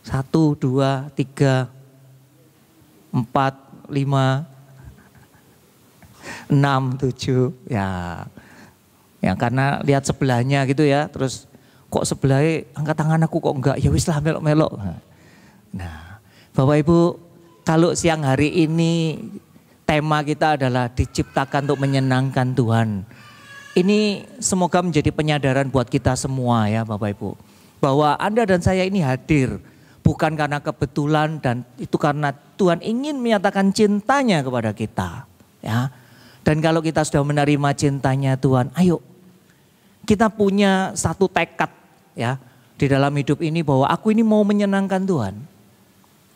1, 2, 3, 4, 5, 6, 7 ya. Ya karena lihat sebelahnya gitu ya. Terus kok sebelahnya angkat tangan aku kok enggak. Ya wis lah melok-melok. Nah Bapak Ibu kalau siang hari ini tema kita adalah diciptakan untuk menyenangkan Tuhan. Ini semoga menjadi penyadaran buat kita semua ya Bapak Ibu. Bahwa Anda dan saya ini hadir bukan karena kebetulan, dan itu karena Tuhan ingin menyatakan cintanya kepada kita. Ya. Dan kalau kita sudah menerima cintanya Tuhan, ayo kita punya satu tekad ya di dalam hidup ini bahwa aku ini mau menyenangkan Tuhan.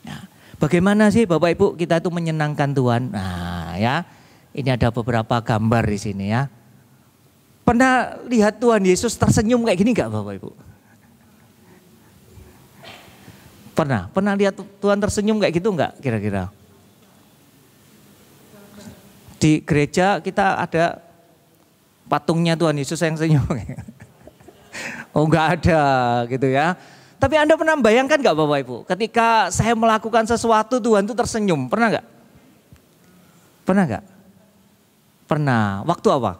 Ya. Bagaimana sih Bapak Ibu kita itu menyenangkan Tuhan? Nah ya, ini ada beberapa gambar di sini ya. Pernah lihat Tuhan Yesus tersenyum kayak gini gak Bapak Ibu? Pernah lihat Tuhan tersenyum kayak gitu enggak kira-kira? Di gereja kita ada patungnya Tuhan Yesus yang senyum. Oh enggak ada gitu ya. Tapi Anda pernah bayangkan enggak Bapak Ibu? Ketika saya melakukan sesuatu Tuhan itu tersenyum. Pernah enggak? Pernah enggak? Pernah. Waktu apa?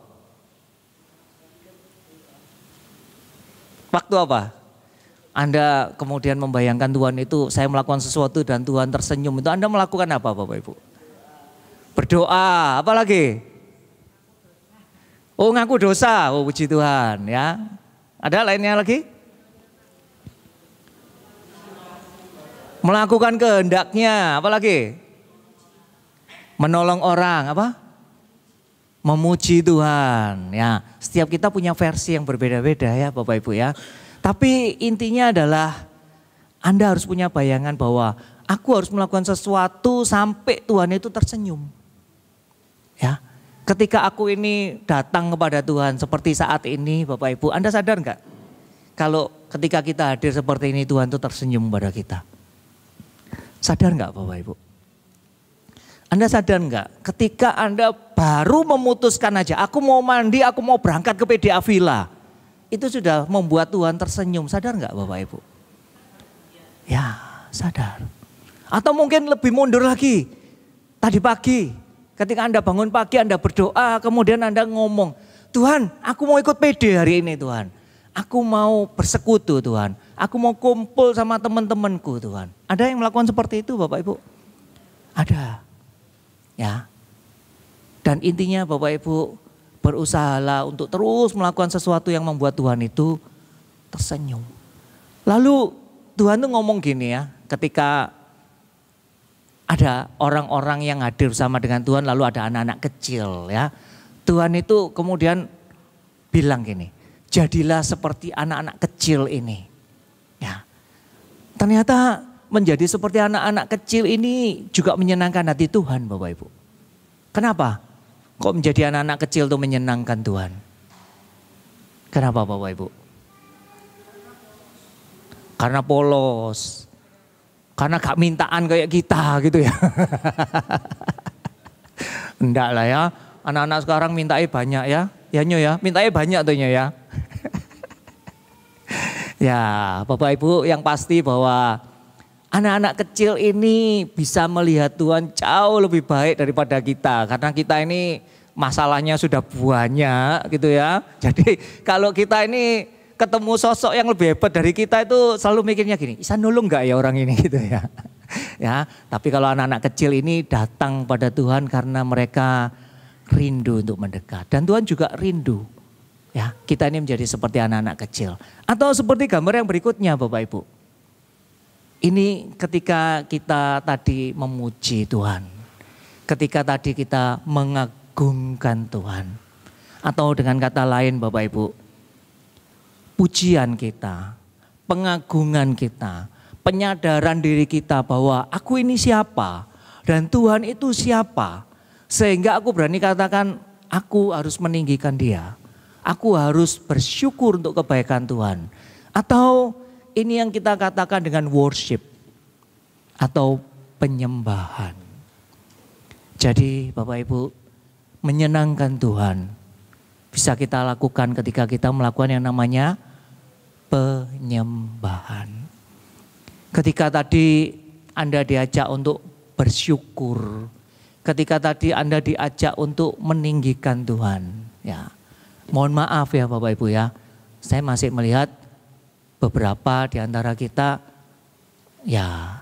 Waktu apa? Anda kemudian membayangkan Tuhan itu saya melakukan sesuatu dan Tuhan tersenyum. Itu Anda melakukan apa Bapak Ibu? Berdoa, apa lagi? Oh ngaku dosa, oh puji Tuhan ya. Ada lainnya lagi? Melakukan kehendaknya, apa lagi? Menolong orang, apa? Memuji Tuhan ya. Setiap kita punya versi yang berbeda-beda ya Bapak Ibu ya. Tapi intinya adalah Anda harus punya bayangan bahwa aku harus melakukan sesuatu sampai Tuhan itu tersenyum. Ya, ketika aku ini datang kepada Tuhan seperti saat ini Bapak Ibu, Anda sadar enggak? Kalau ketika kita hadir seperti ini Tuhan itu tersenyum pada kita. Sadar enggak Bapak Ibu? Anda sadar enggak? Ketika Anda baru memutuskan aja, aku mau mandi, aku mau berangkat ke PDA Villa. Itu sudah membuat Tuhan tersenyum. Sadar enggak Bapak Ibu? Ya, sadar. Atau mungkin lebih mundur lagi. Tadi pagi, ketika Anda bangun pagi, Anda berdoa, kemudian Anda ngomong, Tuhan, aku mau ikut PD hari ini Tuhan. Aku mau bersekutu Tuhan. Aku mau kumpul sama teman-temanku Tuhan. Ada yang melakukan seperti itu Bapak Ibu? Ada. Ya. Dan intinya Bapak Ibu, berusahalah untuk terus melakukan sesuatu yang membuat Tuhan itu tersenyum. Lalu Tuhan tuh ngomong gini ya, ketika ada orang-orang yang hadir bersama dengan Tuhan, lalu ada anak-anak kecil ya. Tuhan itu kemudian bilang gini, jadilah seperti anak-anak kecil ini. Ya. Ternyata menjadi seperti anak-anak kecil ini juga menyenangkan hati Tuhan Bapak Ibu. Kenapa? Kok menjadi anak-anak kecil itu menyenangkan Tuhan? Kenapa Bapak Ibu? Karena polos. Karena gak mintaan kayak kita gitu ya. Enggak lah ya. Anak-anak sekarang mintai banyak ya. Ya Nyo ya, mintai banyak tuh Nyo ya. Ya Bapak Ibu yang pasti bahwa anak-anak kecil ini bisa melihat Tuhan jauh lebih baik daripada kita. Karena kita ini masalahnya sudah banyak gitu ya. Jadi kalau kita ini ketemu sosok yang lebih hebat dari kita itu selalu mikirnya gini, bisa nulung gak ya orang ini gitu ya. Ya, tapi kalau anak-anak kecil ini datang pada Tuhan karena mereka rindu untuk mendekat. Dan Tuhan juga rindu. Ya, kita ini menjadi seperti anak-anak kecil. Atau seperti gambar yang berikutnya Bapak Ibu. Ini ketika kita tadi memuji Tuhan, ketika tadi kita mengagungkan Tuhan, atau dengan kata lain Bapak Ibu, pujian kita, pengagungan kita, penyadaran diri kita bahwa aku ini siapa dan Tuhan itu siapa, sehingga aku berani katakan aku harus meninggikan Dia, aku harus bersyukur untuk kebaikan Tuhan, atau ini yang kita katakan dengan worship atau penyembahan. Jadi Bapak Ibu, menyenangkan Tuhan bisa kita lakukan ketika kita melakukan yang namanya penyembahan. Ketika tadi Anda diajak untuk bersyukur, ketika tadi Anda diajak untuk meninggikan Tuhan. Ya, mohon maaf ya Bapak Ibu ya, saya masih melihat beberapa di antara kita ya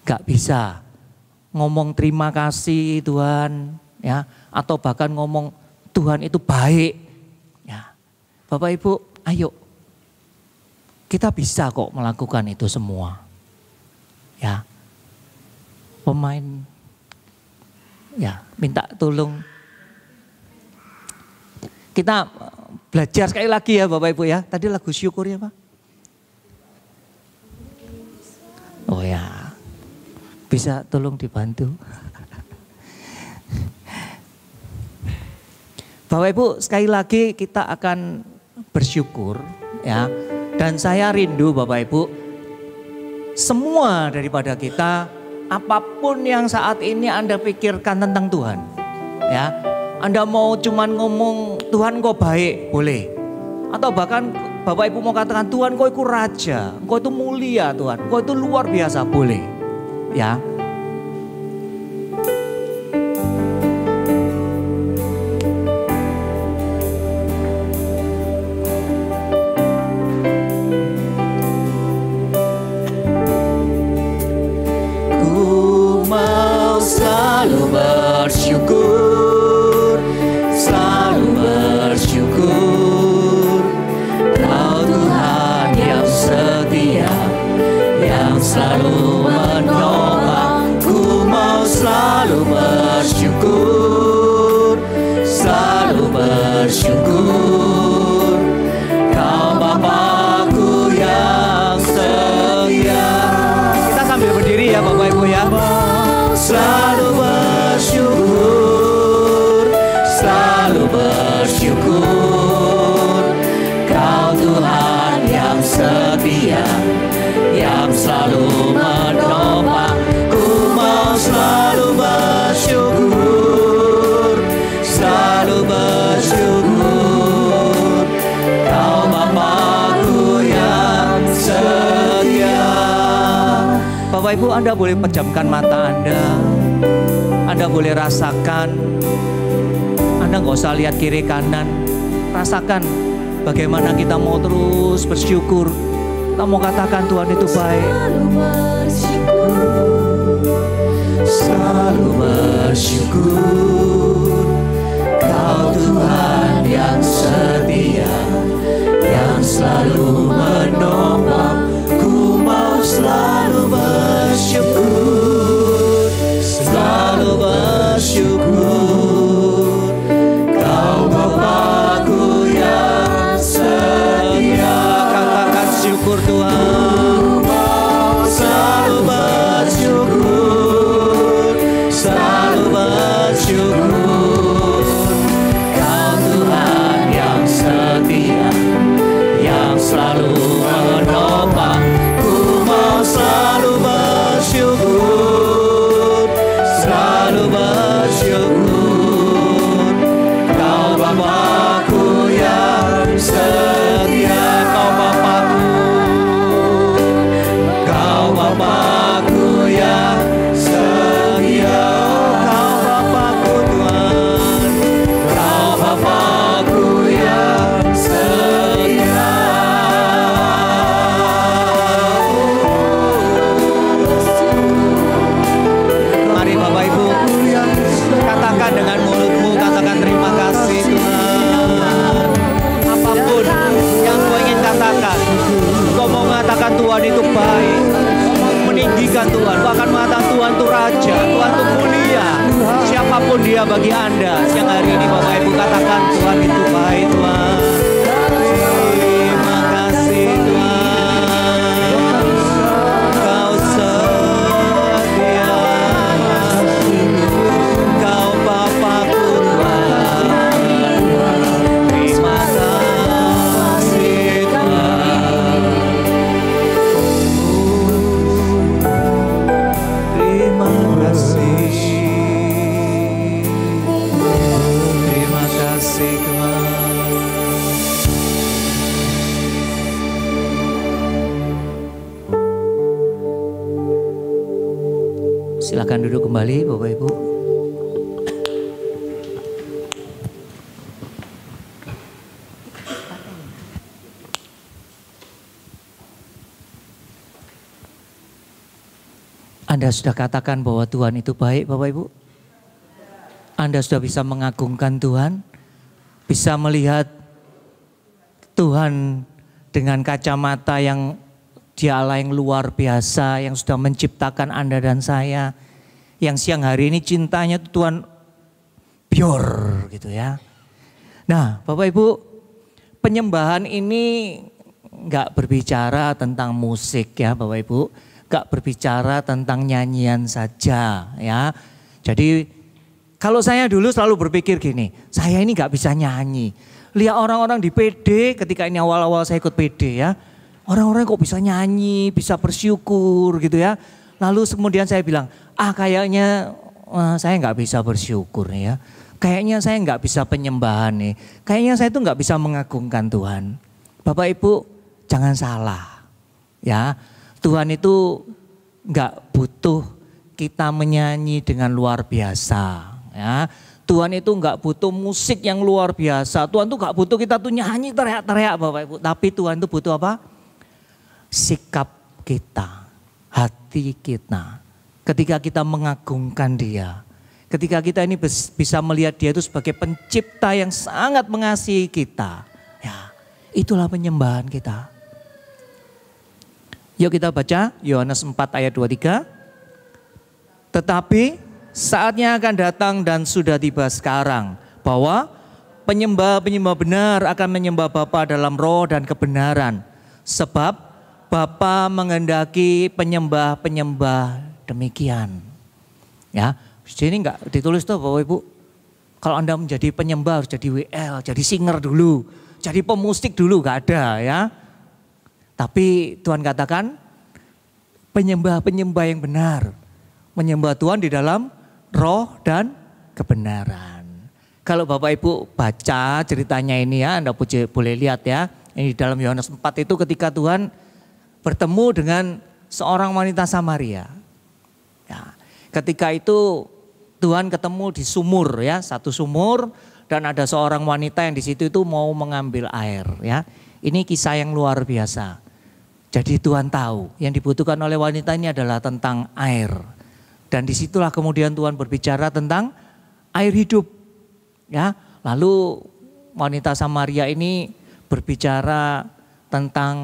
gak bisa ngomong terima kasih Tuhan ya, atau bahkan ngomong Tuhan itu baik ya. Bapak Ibu, ayo kita bisa kok melakukan itu semua. Ya, pemain, ya minta tolong. Kita belajar sekali lagi ya Bapak Ibu ya. Tadi lagu syukur ya Pak? Oh ya, bisa tolong dibantu. Bapak Ibu sekali lagi kita akan bersyukur ya. Dan saya rindu Bapak Ibu, semua daripada kita, apapun yang saat ini Anda pikirkan tentang Tuhan. Ya, Anda mau cuman ngomong Tuhan kau baik, boleh. Atau bahkan Bapak Ibu mau katakan Tuhan kau itu raja, kau itu mulia Tuhan, kau itu luar biasa, boleh. Ya. Selalu bersyukur, selalu bersyukur. Kau Tuhan yang setia, yang selalu menolong. Ku mau selalu bersyukur, selalu bersyukur. Kau Bapakku yang setia. Kita sambil berdiri ya Bapak Ibu ya. Selalu bersyukur, selalu bersyukur. Kau Tuhan yang setia, yang selalu menopang. Ku mau selalu bersyukur, selalu bersyukur. Kau Bapakku yang setia. Bapak Ibu Anda boleh pejamkan mata Anda boleh rasakan, Anda nggak usah lihat kiri kanan, rasakan bagaimana kita mau terus bersyukur, kita mau katakan Tuhan itu baik. Selalu bersyukur, Kau Tuhan yang setia, yang selalu menolong. Ku mau selalu bersyukur, selalu bersyukur. Kau Bapakku yang setia. Katakan syukur Tuhan. Selalu bersyukur, selalu bersyukur. Kau Tuhan yang setia, yang selalu menopang. Ku mau selalu bersyukur, selalu bersyukur. Kau Bapakku yang setia. Kau Bapakku, Kau Bapakku yang setia. Kau Bapakku Tuhan, Kau Bapakku yang setia. Mari Bapak Ibu katakan dengan mulutmu, katakan terima kasih Tuhan. Apapun yang kau ingin katakan, kau mau mengatakan Tuhan itu baik, kau mau meninggikan Tuhan, kau akan mengatakan Tuhan itu raja, Tuhan itu mulia. Siapapun dia bagi Anda, siang hari ini Bapak Ibu katakan Tuhan itu baik Tuhan. Terima kasih Tuhan, Kau setia, Kau Bapakku Tuhan. Terima kasih Tuhan. Terima kasih. Terima kasih Tuhan. Silakan duduk kembali Bapak Ibu. Anda sudah katakan bahwa Tuhan itu baik Bapak Ibu? Anda sudah bisa mengagungkan Tuhan? Bisa melihat Tuhan dengan kacamata yang Dia Allah yang luar biasa yang sudah menciptakan Anda dan saya. Yang siang hari ini cintanya itu Tuhan pure gitu ya. Nah Bapak Ibu, penyembahan ini nggak berbicara tentang musik ya Bapak Ibu. Nggak berbicara tentang nyanyian saja ya. Jadi kalau saya dulu selalu berpikir gini, saya ini nggak bisa nyanyi. Lihat orang-orang di PD ketika ini awal-awal saya ikut PD ya. Orang-orang kok bisa nyanyi, bisa bersyukur gitu ya. Lalu kemudian saya bilang, kayaknya saya nggak bisa bersyukur nih ya. Kayaknya saya nggak bisa penyembahan nih. Kayaknya saya itu nggak bisa mengagungkan Tuhan. Bapak Ibu jangan salah ya. Tuhan itu nggak butuh kita menyanyi dengan luar biasa ya. Tuhan itu nggak butuh musik yang luar biasa. Tuhan tuh nggak butuh kita tuh nyanyi teriak-teriak Bapak Ibu. Tapi Tuhan itu butuh apa? Sikap kita, hati kita. Ketika kita mengagungkan Dia. Ketika kita ini bisa melihat Dia itu sebagai pencipta yang sangat mengasihi kita. Ya, itulah penyembahan kita. Yuk kita baca Yohanes 4 ayat 23. Tetapi saatnya akan datang dan sudah tiba sekarang bahwa penyembah-penyembah benar akan menyembah Bapa dalam roh dan kebenaran. Sebab Bapa menghendaki penyembah-penyembah demikian. Ya, di sini enggak ditulis tuh Bapak Ibu. Kalau Anda menjadi penyembah harus jadi WL, jadi singer dulu, jadi pemusik dulu, enggak ada ya. Tapi Tuhan katakan penyembah-penyembah yang benar. Menyembah Tuhan di dalam roh dan kebenaran. Kalau Bapak Ibu baca ceritanya ini ya, Anda boleh lihat ya. Ini di dalam Yohanes 4 itu ketika Tuhan bertemu dengan seorang wanita Samaria. Ya, ketika itu Tuhan ketemu di sumur ya, satu sumur dan ada seorang wanita yang di situ itu mau mengambil air ya. Ini kisah yang luar biasa. Jadi Tuhan tahu yang dibutuhkan oleh wanita ini adalah tentang air. Dan disitulah kemudian Tuhan berbicara tentang air hidup. Ya, lalu wanita Samaria ini berbicara tentang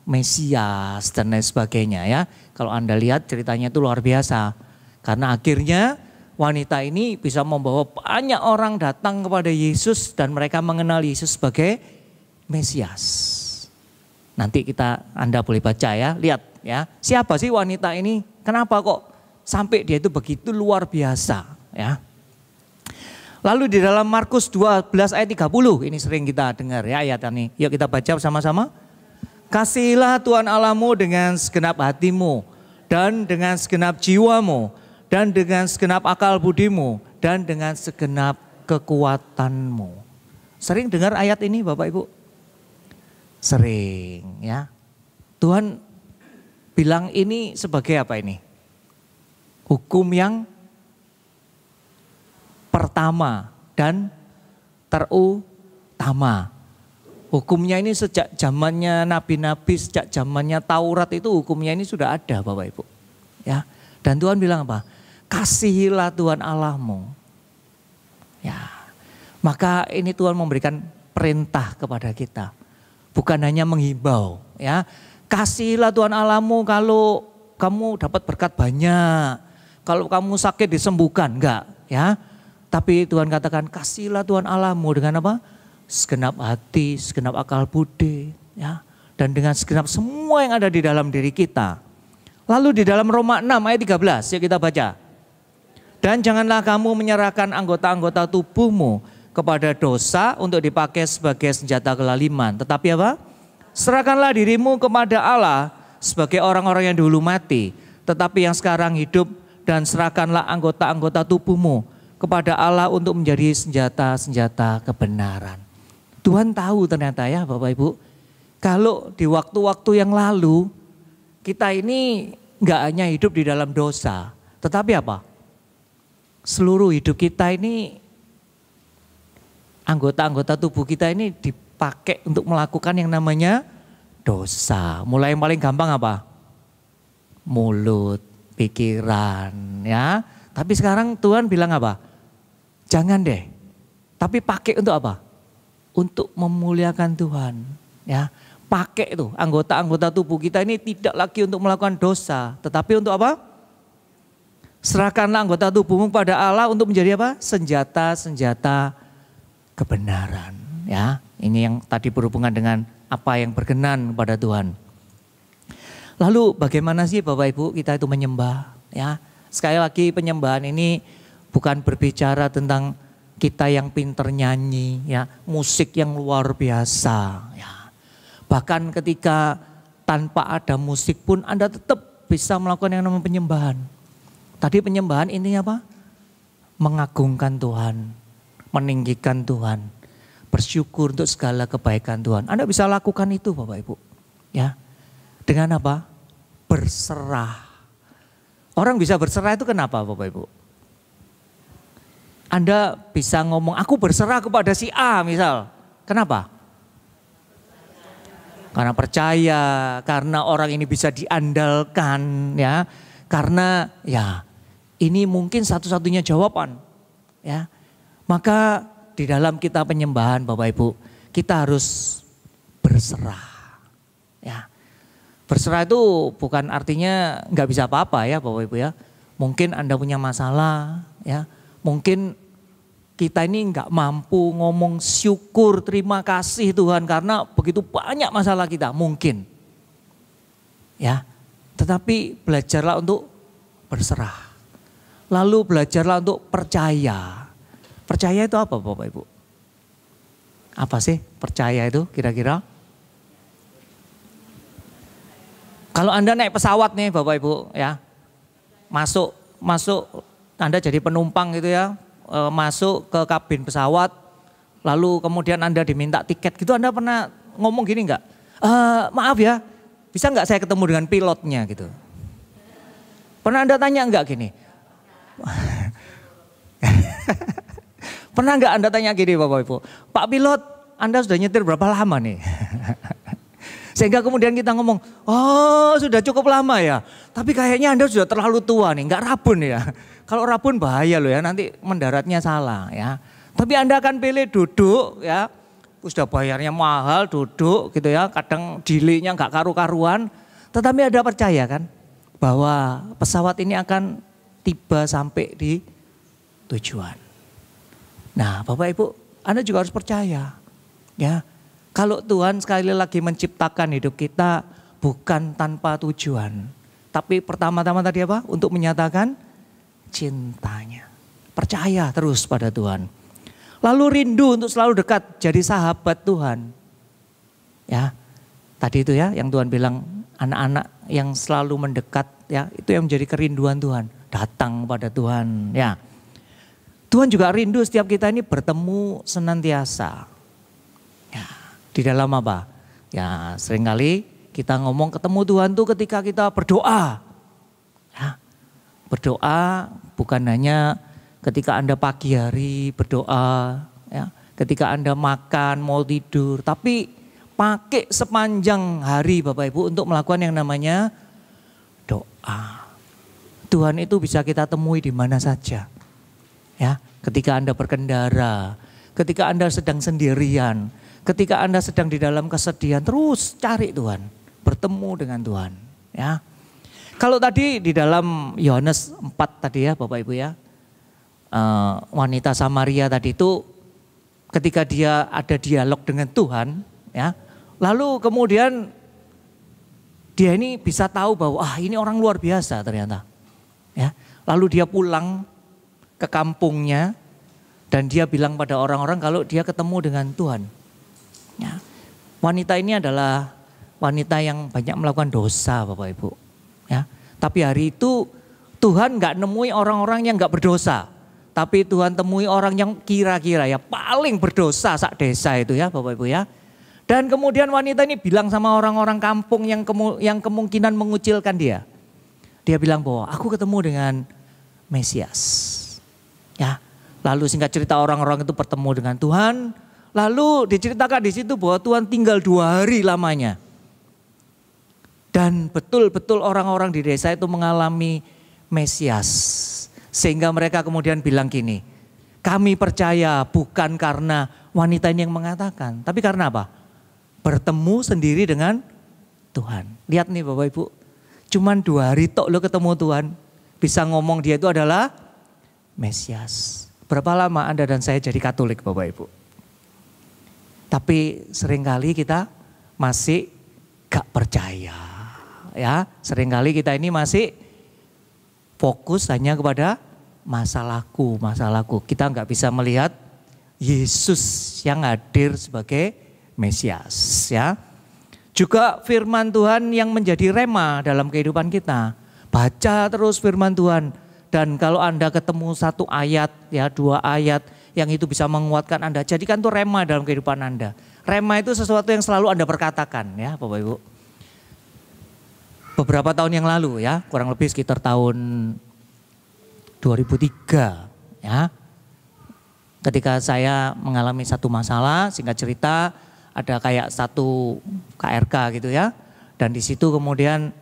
Mesias dan lain sebagainya ya. Kalau Anda lihat ceritanya itu luar biasa. Karena akhirnya wanita ini bisa membawa banyak orang datang kepada Yesus dan mereka mengenal Yesus sebagai Mesias. Nanti Anda boleh baca ya, lihat ya. Siapa sih wanita ini? Kenapa kok sampai dia itu begitu luar biasa ya. Lalu di dalam Markus 12 ayat 30, ini sering kita dengar ya ayat ini. Yuk kita baca bersama-sama. Kasihilah Tuhan Allahmu dengan segenap hatimu dan dengan segenap jiwamu dan dengan segenap akal budimu dan dengan segenap kekuatanmu. Sering dengar ayat ini Bapak Ibu? Sering ya. Tuhan bilang ini sebagai apa ini? Hukum yang pertama dan terutama. Hukumnya ini sejak zamannya nabi-nabi, sejak zamannya Taurat itu hukumnya ini sudah ada Bapak Ibu. Ya. Dan Tuhan bilang apa? Kasihilah Tuhan Allahmu. Ya. Maka ini Tuhan memberikan perintah kepada kita. Bukan hanya menghimbau, ya. Kasihilah Tuhan Allahmu kalau kamu dapat berkat banyak. Kalau kamu sakit disembuhkan, enggak, ya. Tapi Tuhan katakan kasihilah Tuhan Allahmu dengan apa? Segenap hati, segenap akal budi, ya. Dan dengan segenap semua yang ada di dalam diri kita. Lalu di dalam Roma 6 ayat 13, ya kita baca. Dan janganlah kamu menyerahkan anggota-anggota tubuhmu kepada dosa untuk dipakai sebagai senjata kelaliman. Tetapi apa? Serahkanlah dirimu kepada Allah sebagai orang-orang yang dulu mati. Tetapi yang sekarang hidup, dan serahkanlah anggota-anggota tubuhmu kepada Allah untuk menjadi senjata-senjata kebenaran. Tuhan tahu ternyata ya Bapak Ibu. Kalau di waktu-waktu yang lalu kita ini nggak hanya hidup di dalam dosa. Tetapi apa? Seluruh hidup kita ini, anggota-anggota tubuh kita ini dipakai untuk melakukan yang namanya dosa. Mulai yang paling gampang apa? Mulut, pikiran, ya. Tapi sekarang Tuhan bilang apa? Jangan deh. Tapi pakai untuk apa? Untuk memuliakan Tuhan, ya. pakai tuh anggota-anggota tubuh kita ini tidak lagi untuk melakukan dosa, tetapi untuk apa? Serahkanlah anggota tubuhmu pada Allah untuk menjadi apa? Senjata-senjata kebenaran. Ya, ini yang tadi berhubungan dengan apa yang berkenan kepada Tuhan. Lalu bagaimana sih Bapak Ibu kita itu menyembah? Ya, sekali lagi penyembahan ini bukan berbicara tentang kita yang pinter nyanyi, ya, musik yang luar biasa. Ya. Bahkan ketika tanpa ada musik pun Anda tetap bisa melakukan yang namanya penyembahan. Tadi penyembahan intinya apa? Mengagungkan Tuhan, meninggikan Tuhan, bersyukur untuk segala kebaikan Tuhan. Anda bisa lakukan itu Bapak Ibu. Ya. Dengan apa? Berserah. Orang bisa berserah itu kenapa Bapak Ibu? Anda bisa ngomong, aku berserah kepada si A misal. Kenapa? Karena percaya, karena orang ini bisa diandalkan, ya. Karena ya ini mungkin satu-satunya jawaban, ya. Maka di dalam kita penyembahan Bapak Ibu, kita harus berserah, ya. Berserah itu bukan artinya nggak bisa apa-apa ya Bapak Ibu ya. Mungkin Anda punya masalah, ya. Mungkin kita ini nggak mampu ngomong syukur terima kasih Tuhan karena begitu banyak masalah kita mungkin. Ya, tetapi belajarlah untuk berserah. Lalu belajarlah untuk percaya. Percaya itu apa Bapak Ibu? Apa sih percaya itu kira-kira? Kalau Anda naik pesawat nih Bapak Ibu ya. Masuk Anda jadi penumpang gitu ya. Masuk ke kabin pesawat, lalu kemudian Anda diminta tiket gitu, Anda pernah ngomong gini enggak? Maaf ya, bisa enggak saya ketemu dengan pilotnya gitu? Pernah Anda tanya enggak gini? Pernah enggak Anda tanya gini Bapak Ibu? Pak pilot, Anda sudah nyetir berapa lama nih? Sehingga kemudian kita ngomong, oh sudah cukup lama ya. Tapi kayaknya Anda sudah terlalu tua nih, enggak rabun ya. Kalau rabun bahaya loh ya, nanti mendaratnya salah ya. Tapi Anda akan pilih duduk ya. Sudah bayarnya mahal duduk gitu ya. Kadang delaynya enggak karu-karuan. Tetapi Anda percaya kan bahwa pesawat ini akan tiba sampai di tujuan. Nah Bapak Ibu, Anda juga harus percaya ya. Kalau Tuhan sekali lagi menciptakan hidup kita bukan tanpa tujuan. Tapi pertama-tama tadi apa? Untuk menyatakan cintanya. Percaya terus pada Tuhan. Lalu rindu untuk selalu dekat jadi sahabat Tuhan. Ya. Tadi itu ya yang Tuhan bilang anak-anak yang selalu mendekat ya, itu yang menjadi kerinduan Tuhan. Datang pada Tuhan ya. Tuhan juga rindu setiap kita ini bertemu senantiasa. Ya, di dalam apa? Ya, seringkali kita ngomong ketemu Tuhan tuh ketika kita berdoa. Ya. Berdoa bukan hanya ketika Anda pagi hari berdoa, ya, ketika Anda makan, mau tidur, tapi pakai sepanjang hari Bapak Ibu untuk melakukan yang namanya doa. Tuhan itu bisa kita temui di mana saja. Ya, ketika Anda berkendara, ketika Anda sedang sendirian, ketika Anda sedang di dalam kesedihan, terus cari Tuhan, bertemu dengan Tuhan, ya. Kalau tadi di dalam Yohanes 4 tadi ya Bapak Ibu ya, wanita Samaria tadi itu ketika dia ada dialog dengan Tuhan ya, lalu kemudian dia ini bisa tahu bahwa ini orang luar biasa ternyata ya. Lalu dia pulang ke kampungnya dan dia bilang pada orang-orang kalau dia ketemu dengan Tuhan ya. Wanita ini adalah wanita yang banyak melakukan dosa Bapak Ibu. Ya, tapi hari itu Tuhan nggak nemui orang-orang yang nggak berdosa, tapi Tuhan temui orang yang kira-kira ya paling berdosa sak desa itu ya Bapak Ibu ya. Dan kemudian wanita ini bilang sama orang-orang kampung yang kemungkinan mengucilkan dia. Dia bilang bahwa aku ketemu dengan Mesias. Ya, lalu singkat cerita orang-orang itu bertemu dengan Tuhan. Lalu diceritakan di situ bahwa Tuhan tinggal 2 hari lamanya. Dan betul-betul orang-orang di desa itu mengalami Mesias. Sehingga mereka kemudian bilang gini, kami percaya bukan karena wanita ini yang mengatakan. Tapi karena apa? bertemu sendiri dengan Tuhan. Lihat nih Bapak Ibu, cuman 2 hari tok lo ketemu Tuhan, bisa ngomong dia itu adalah Mesias. Berapa lama Anda dan saya jadi Katolik Bapak Ibu? Tapi seringkali kita masih gak percaya. Ya, seringkali kita ini masih fokus hanya kepada masalahku. Kita nggak bisa melihat Yesus yang hadir sebagai Mesias. Ya, juga firman Tuhan yang menjadi rema dalam kehidupan kita. Baca terus firman Tuhan. Dan kalau Anda ketemu 1 ayat, ya 2 ayat yang itu bisa menguatkan Anda, jadikan itu rema dalam kehidupan Anda. Rema itu sesuatu yang selalu Anda perkatakan, ya Bapak Ibu. Beberapa tahun yang lalu, ya kurang lebih sekitar tahun 2003, ya. Ketika saya mengalami satu masalah, singkat cerita ada kayak satu KRK gitu ya. Dan di situ kemudian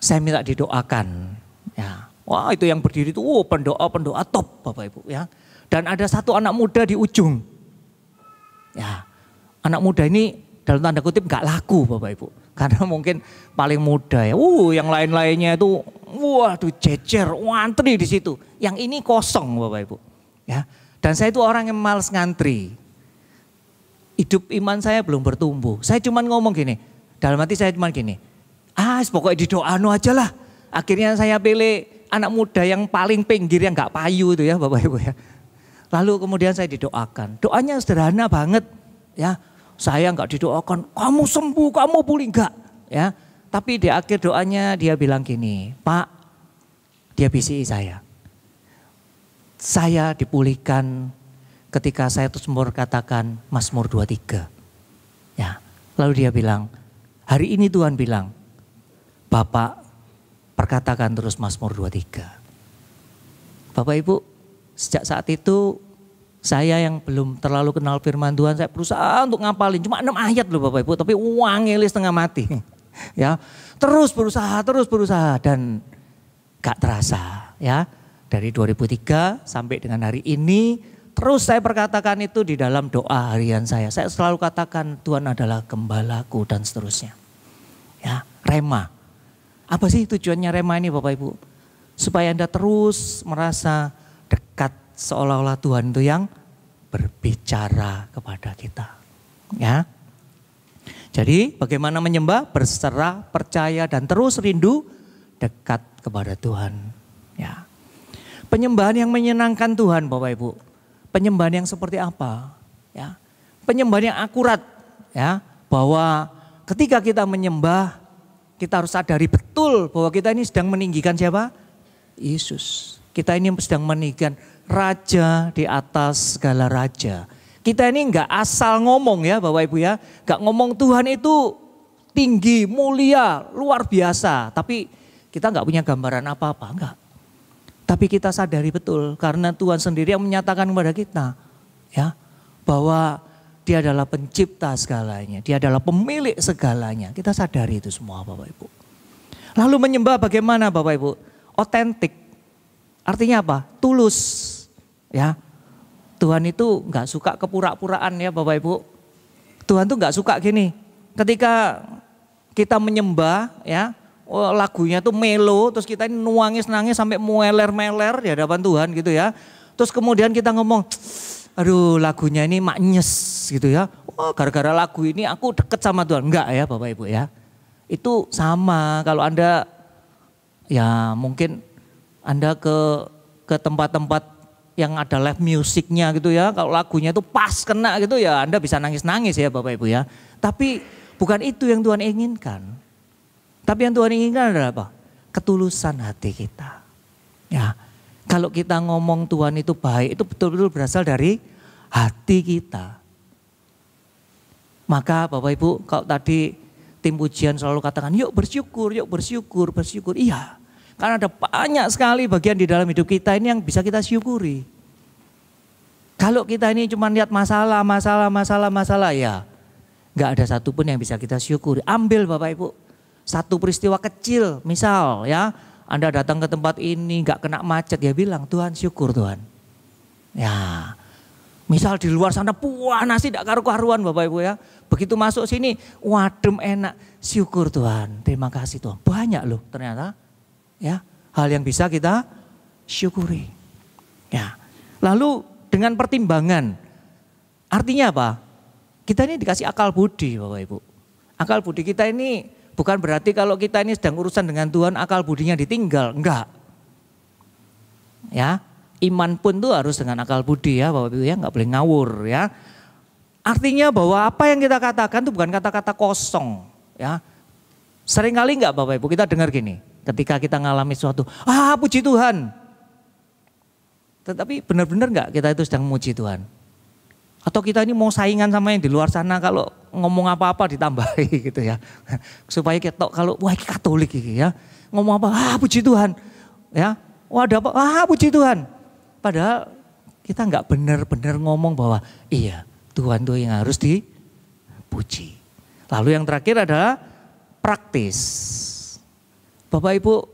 saya minta didoakan, ya. Wah itu yang berdiri itu pendoa top Bapak Ibu ya. Dan ada satu anak muda di ujung. Ya, anak muda ini dalam tanda kutip gak laku Bapak Ibu. Karena mungkin paling muda ya. Yang lain-lainnya itu waduh jejer, antri di situ. Yang ini kosong Bapak Ibu. Ya. Dan saya itu orang yang malas ngantri. Hidup iman saya belum bertumbuh. Saya cuma ngomong gini, dalam hati saya cuma gini. Pokoknya didoano aja lah. Akhirnya saya pilih anak muda yang paling pinggir yang gak payu itu ya Bapak Ibu ya. Lalu kemudian saya didoakan. Doanya sederhana banget ya. Saya gak didoakan, kamu sembuh, kamu pulih enggak ya. Tapi di akhir doanya dia bilang gini, Pak, dia bisiki saya. Saya dipulihkan ketika saya terus katakan Mazmur 23. Ya. Lalu dia bilang, hari ini Tuhan bilang, Bapak perkatakan terus Mazmur 23. Bapak Ibu, sejak saat itu saya yang belum terlalu kenal firman Tuhan, saya berusaha untuk ngapalin. Cuma 6 ayat loh Bapak Ibu, tapi wangil setengah mati. Ya, terus berusaha dan gak terasa ya. Dari 2003 sampai dengan hari ini, terus saya perkatakan itu di dalam doa harian saya. Saya selalu katakan Tuhan adalah gembalaku dan seterusnya. Ya, rema. Apa sih tujuannya rema ini Bapak Ibu? Supaya Anda terus merasa dekat seolah-olah Tuhan itu yang berbicara kepada kita. Ya. Jadi bagaimana menyembah? Berserah, percaya dan terus rindu dekat kepada Tuhan. Ya. Penyembahan yang menyenangkan Tuhan Bapak Ibu. Penyembahan yang seperti apa? Ya. Penyembahan yang akurat ya, bahwa ketika kita menyembah kita harus sadari betul bahwa kita ini sedang meninggikan siapa? Yesus. Kita ini sedang meninggikan Raja di atas segala raja. Kita ini enggak asal ngomong ya Bapak Ibu ya. Enggak ngomong Tuhan itu tinggi, mulia, luar biasa. Tapi kita enggak punya gambaran apa-apa, enggak. Tapi kita sadari betul karena Tuhan sendiri yang menyatakan kepada kita ya bahwa Dia adalah pencipta segalanya. Dia adalah pemilik segalanya. Kita sadari itu semua Bapak Ibu. Lalu menyembah bagaimana Bapak Ibu? Otentik. Artinya apa? Tulus. Ya. Tuhan itu gak suka kepura-puraan ya Bapak Ibu. Tuhan tuh gak suka gini. Ketika kita menyembah ya. Lagunya tuh melo. Terus kita ini nangis sampai meler-meler di hadapan Tuhan gitu ya. Terus kemudian kita ngomong, aduh lagunya ini maknyes gitu ya. Gara-gara lagu ini aku deket sama Tuhan. Enggak ya Bapak Ibu ya. Itu sama kalau Anda ya mungkin Anda ke tempat-tempat yang ada live musiknya gitu ya. Kalau lagunya itu pas kena gitu ya Anda bisa nangis-nangis ya Bapak Ibu ya. Tapi bukan itu yang Tuhan inginkan. Tapi yang Tuhan inginkan adalah apa? Ketulusan hati kita. Ya. Kalau kita ngomong Tuhan itu baik, itu betul-betul berasal dari hati kita. Maka Bapak Ibu, kalau tadi tim pujian selalu katakan, yuk bersyukur. Iya, karena ada banyak sekali bagian di dalam hidup kita ini yang bisa kita syukuri. Kalau kita ini cuma lihat masalah, ya nggak ada satupun yang bisa kita syukuri. Ambil Bapak Ibu, satu peristiwa kecil, misal ya, Anda datang ke tempat ini gak kena macet, ya bilang Tuhan syukur Tuhan. Ya, Misal di luar sana panas tidak karu-karuan Bapak Ibu ya. Begitu masuk sini, wadem enak. Syukur Tuhan, terima kasih Tuhan. Banyak loh ternyata ya hal yang bisa kita syukuri. Ya. Lalu dengan pertimbangan, artinya apa? Kita ini dikasih akal budi Bapak Ibu. Akal budi kita ini bukan berarti kalau kita ini sedang urusan dengan Tuhan akal budinya ditinggal, enggak. Ya, iman pun tuh harus dengan akal budi ya Bapak Ibu ya, enggak boleh ngawur ya. Artinya bahwa apa yang kita katakan itu bukan kata-kata kosong ya. Seringkali enggak Bapak Ibu kita dengar gini, ketika kita ngalami sesuatu, puji Tuhan. Tetapi benar-benar enggak kita itu sedang memuji Tuhan? Atau kita ini mau saingan sama yang di luar sana kalau ngomong apa-apa ditambahi gitu ya. Supaya kita kalau wah ini Katolik gitu ya. Ngomong apa, puji Tuhan. Ya, wah ada apa, puji Tuhan. Padahal kita enggak benar-benar ngomong bahwa iya Tuhan itu yang harus dipuji. Lalu yang terakhir adalah praktis. Bapak Ibu,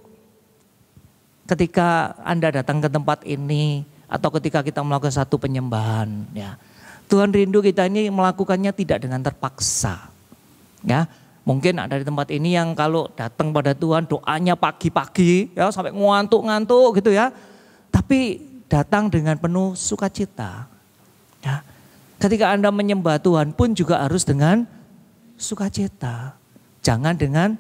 ketika Anda datang ke tempat ini atau ketika kita melakukan satu penyembahan ya. Tuhan rindu kita ini melakukannya tidak dengan terpaksa. Ya, mungkin ada di tempat ini yang kalau datang pada Tuhan doanya pagi-pagi ya sampai ngantuk-ngantuk gitu ya. Tapi datang dengan penuh sukacita. Ya. Ketika Anda menyembah Tuhan pun juga harus dengan sukacita. Jangan dengan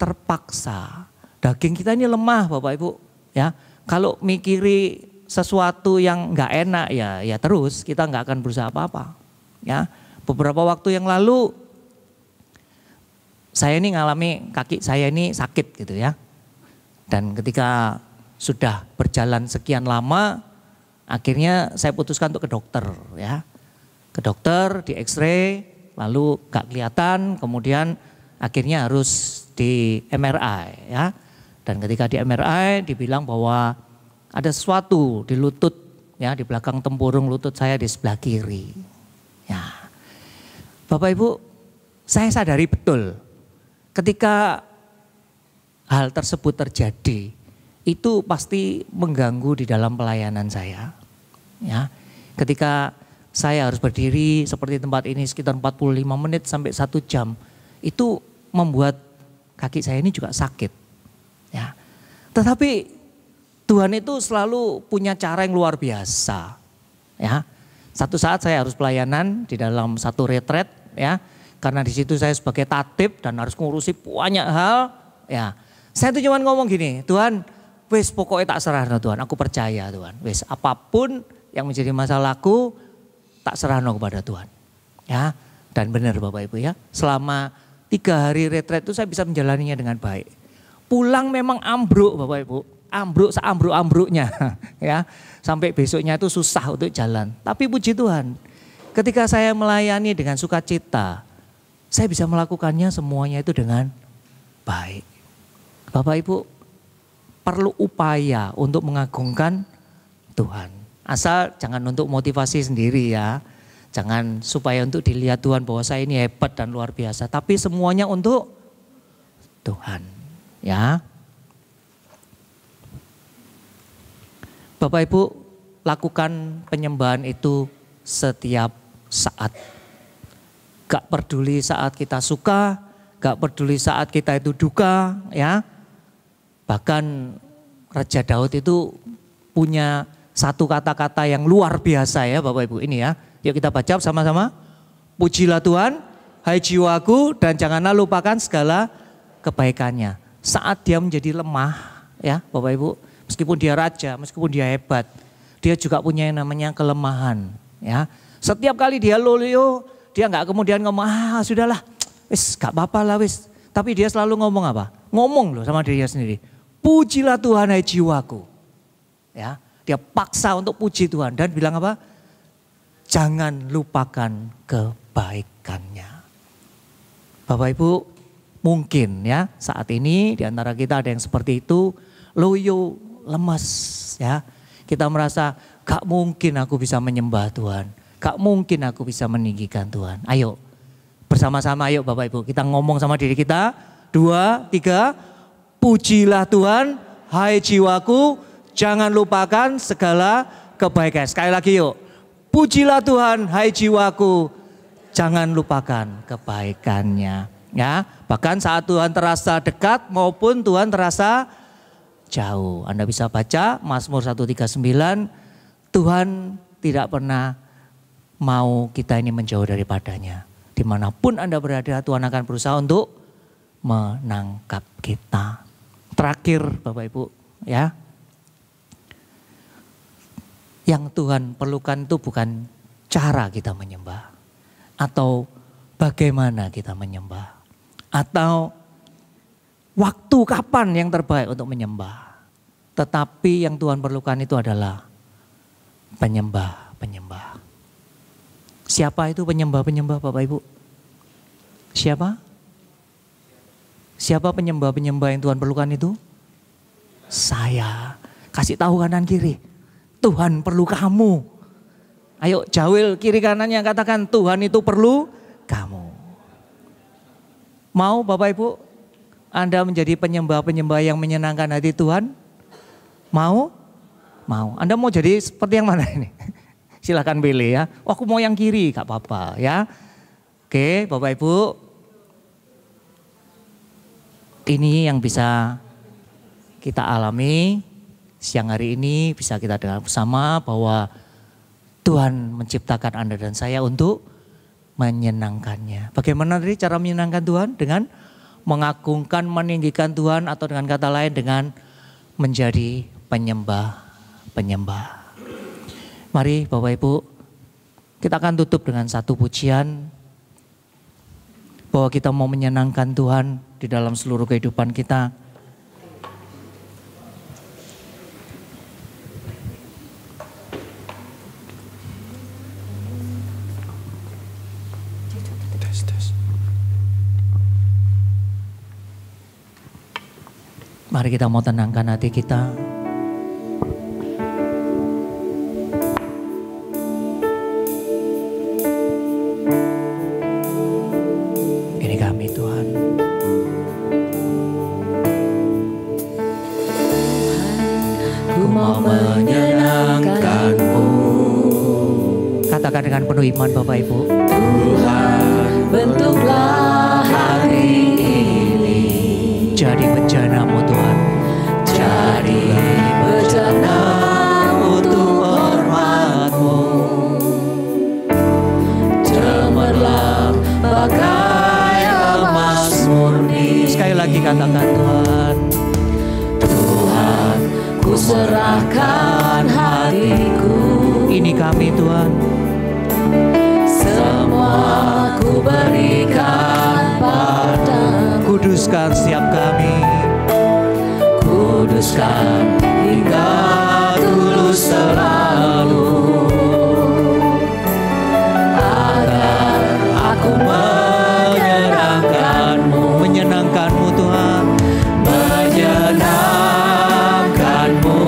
terpaksa. Daging kita ini lemah Bapak Ibu, ya. Kalau mikiri sesuatu yang nggak enak ya terus kita nggak akan berusaha apa-apa. Ya, beberapa waktu yang lalu saya ini ngalami kaki saya ini sakit gitu ya. Dan ketika sudah berjalan sekian lama, akhirnya saya putuskan untuk ke dokter ya. Ke dokter, di X-ray, lalu nggak kelihatan, kemudian akhirnya harus di MRI ya. Dan ketika di MRI dibilang bahwa ada sesuatu di lutut ya, di belakang tempurung lutut saya di sebelah kiri. Ya. Bapak Ibu, saya sadari betul ketika hal tersebut terjadi itu pasti mengganggu di dalam pelayanan saya. Ya. Ketika saya harus berdiri seperti tempat ini sekitar 45 menit sampai 1 jam, itu membuat kaki saya ini juga sakit. Ya. Tetapi Tuhan itu selalu punya cara yang luar biasa. Ya. Satu saat saya harus pelayanan di dalam satu retret ya. Karena di situ saya sebagai tatib dan harus ngurusi banyak hal, ya. Saya tuh cuma ngomong gini, Tuhan, wes pokoknya tak serahno Tuhan, aku percaya Tuhan. Wes apapun yang menjadi masalahku tak serahno kepada Tuhan. Ya. Dan benar Bapak Ibu ya, selama 3 hari retret itu saya bisa menjalaninya dengan baik. Pulang memang ambruk Bapak Ibu. Ambruk seambruk-ambruknya ya. Sampai besoknya itu susah untuk jalan. Tapi puji Tuhan, ketika saya melayani dengan sukacita, saya bisa melakukannya semuanya itu dengan baik. Bapak Ibu, perlu upaya untuk mengagungkan Tuhan. Asal jangan untuk motivasi sendiri ya. Jangan supaya untuk dilihat Tuhan bahwa saya ini hebat dan luar biasa. Tapi semuanya untuk Tuhan ya. Bapak Ibu, lakukan penyembahan itu setiap saat. Gak peduli saat kita suka, gak peduli saat kita itu duka ya. Bahkan Raja Daud itu punya satu kata-kata yang luar biasa ya Bapak Ibu ini ya. Yuk kita baca sama-sama. Pujilah Tuhan, hai jiwaku, dan janganlah lupakan segala kebaikannya. Saat dia menjadi lemah ya Bapak Ibu. Meskipun dia raja, meskipun dia hebat, dia juga punya yang namanya kelemahan. Ya, setiap kali dia loyo, dia nggak kemudian ngomong sudahlah, wis gak apa-apa lah wis. Tapi dia selalu ngomong apa? Ngomong loh sama dirinya sendiri. Pujilah Tuhan hai jiwaku. Ya, dia paksa untuk puji Tuhan dan bilang apa? Jangan lupakan kebaikannya. Bapak Ibu, mungkin ya saat ini di antara kita ada yang seperti itu, loyo, lemas ya. Kita merasa gak mungkin aku bisa menyembah Tuhan. Gak mungkin aku bisa meninggikan Tuhan. Ayo bersama-sama ayo Bapak Ibu kita ngomong sama diri kita. 2, 3. Pujilah Tuhan hai jiwaku. Jangan lupakan segala kebaikan. Sekali lagi yuk. Pujilah Tuhan, hai jiwaku, jangan lupakan kebaikannya. Ya, bahkan saat Tuhan terasa dekat maupun Tuhan terasa jauh. Anda bisa baca Mazmur 139, Tuhan tidak pernah mau kita ini menjauh daripadanya. Dimanapun Anda berada, Tuhan akan berusaha untuk menangkap kita. Terakhir Bapak Ibu, ya, yang Tuhan perlukan itu bukan cara kita menyembah, atau bagaimana kita menyembah, atau waktu kapan yang terbaik untuk menyembah. Tetapi yang Tuhan perlukan itu adalah penyembah-penyembah. Siapa itu penyembah-penyembah Bapak Ibu? Siapa? Siapa penyembah-penyembah yang Tuhan perlukan itu? Saya. Kasih tahu kanan kiri. Tuhan perlu kamu. Ayo jawil kiri kanannya, katakan Tuhan itu perlu kamu. Mau Bapak Ibu Anda menjadi penyembah-penyembah yang menyenangkan hati Tuhan? Mau? Mau. Anda mau jadi seperti yang mana ini? Silahkan pilih ya. Oh, aku mau yang kiri, gak apa-apa ya. Oke Bapak Ibu. Ini yang bisa kita alami siang hari ini, bisa kita dengar bersama bahwa Tuhan menciptakan Anda dan saya untuk menyenangkannya. Bagaimana tadi cara menyenangkan Tuhan? Dengan mengagungkan, meninggikan Tuhan, atau dengan kata lain dengan menjadi penyembah-penyembah. Mari Bapak Ibu, kita akan tutup dengan satu pujian bahwa kita mau menyenangkan Tuhan di dalam seluruh kehidupan kita. Mari kita mau tenangkan hati kita. Ini kami Tuhan. Ku mau menyenangkan-Mu. Katakan dengan penuh iman Bapak Ibu. Tuhan, bentuklah hati ini Jadi bejana-Mu Tuhan. jadi bejana untuk hormat-Mu. Cemerlang bagai emas murni. Sekali lagi katakan Tuhan. Tuhan, ku serahkan hatiku. Ini kami Tuhan. Semua ku berikan padamu. Kuduskan setiap kami. Kuduskan hingga tulus selalu. Agar aku menyenangkan-Mu. Menyenangkan-Mu Tuhan. Menyenangkan-Mu.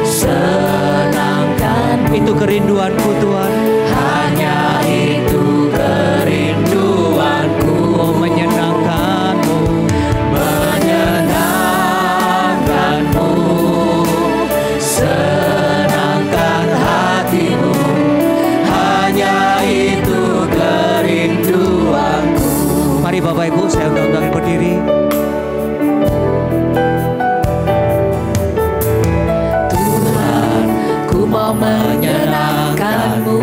Senangkan-Mu. Itu kerinduanku Tuhan. Hanya itu kerinduanku. Oh, menyenangkan-Mu. Menyenangkan-Mu. Senangkan hatimu. Hanya itu kerinduanku. Mari Bapak Ibu, saya undang berdiri. Tuhan, ku mau menyenangkan-Mu.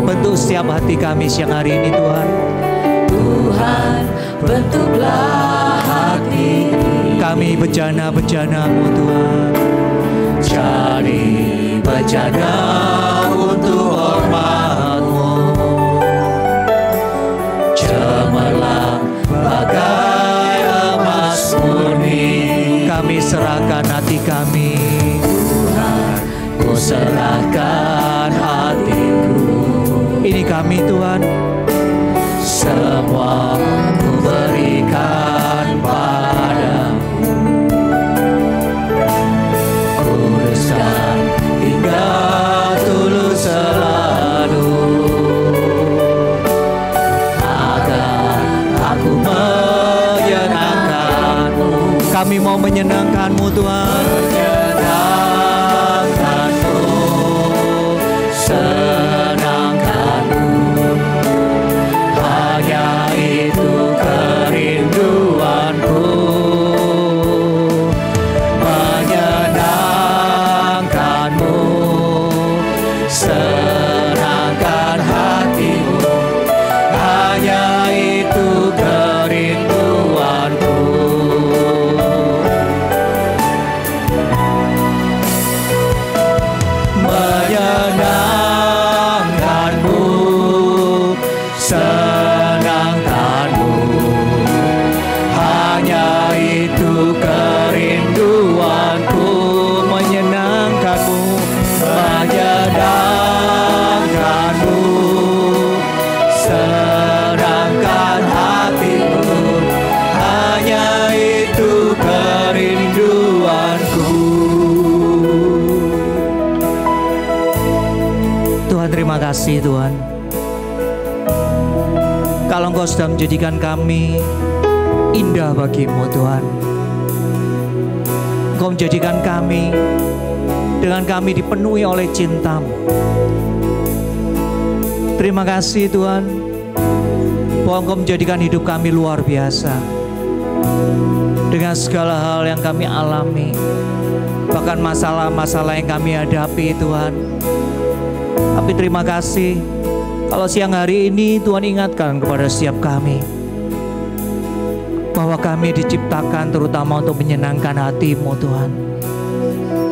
Bentuk setiap hati kami siang hari ini Tuhan. Tuhan, bentuklah hati Kami bejana-bejana-Mu Tuhan. jadi bejana untuk hormat-Mu. Cemerlang bagai emas murni. Kami serahkan hati kami. Tuhan, ku serahkan hatiku. Ini kami Tuhan. Semua ku berikan padamu. Kuduskan hingga tulus selalu. Agar aku menyenangkan-Mu. Kami mau menyenangkan-Mu Tuhan. Menyenangkan-Mu. Terima kasih Tuhan. Kalau Engkau sudah menjadikan kami indah bagimu Tuhan. Engkau menjadikan kami, dengan kami dipenuhi oleh cinta-Mu. Terima kasih Tuhan, bahwa Engkau menjadikan hidup kami luar biasa. Dengan segala hal yang kami alami, bahkan masalah-masalah yang kami hadapi Tuhan. Tapi terima kasih, kalau siang hari ini Tuhan ingatkan kepada setiap kami, bahwa kami diciptakan terutama untuk menyenangkan hati-Mu Tuhan.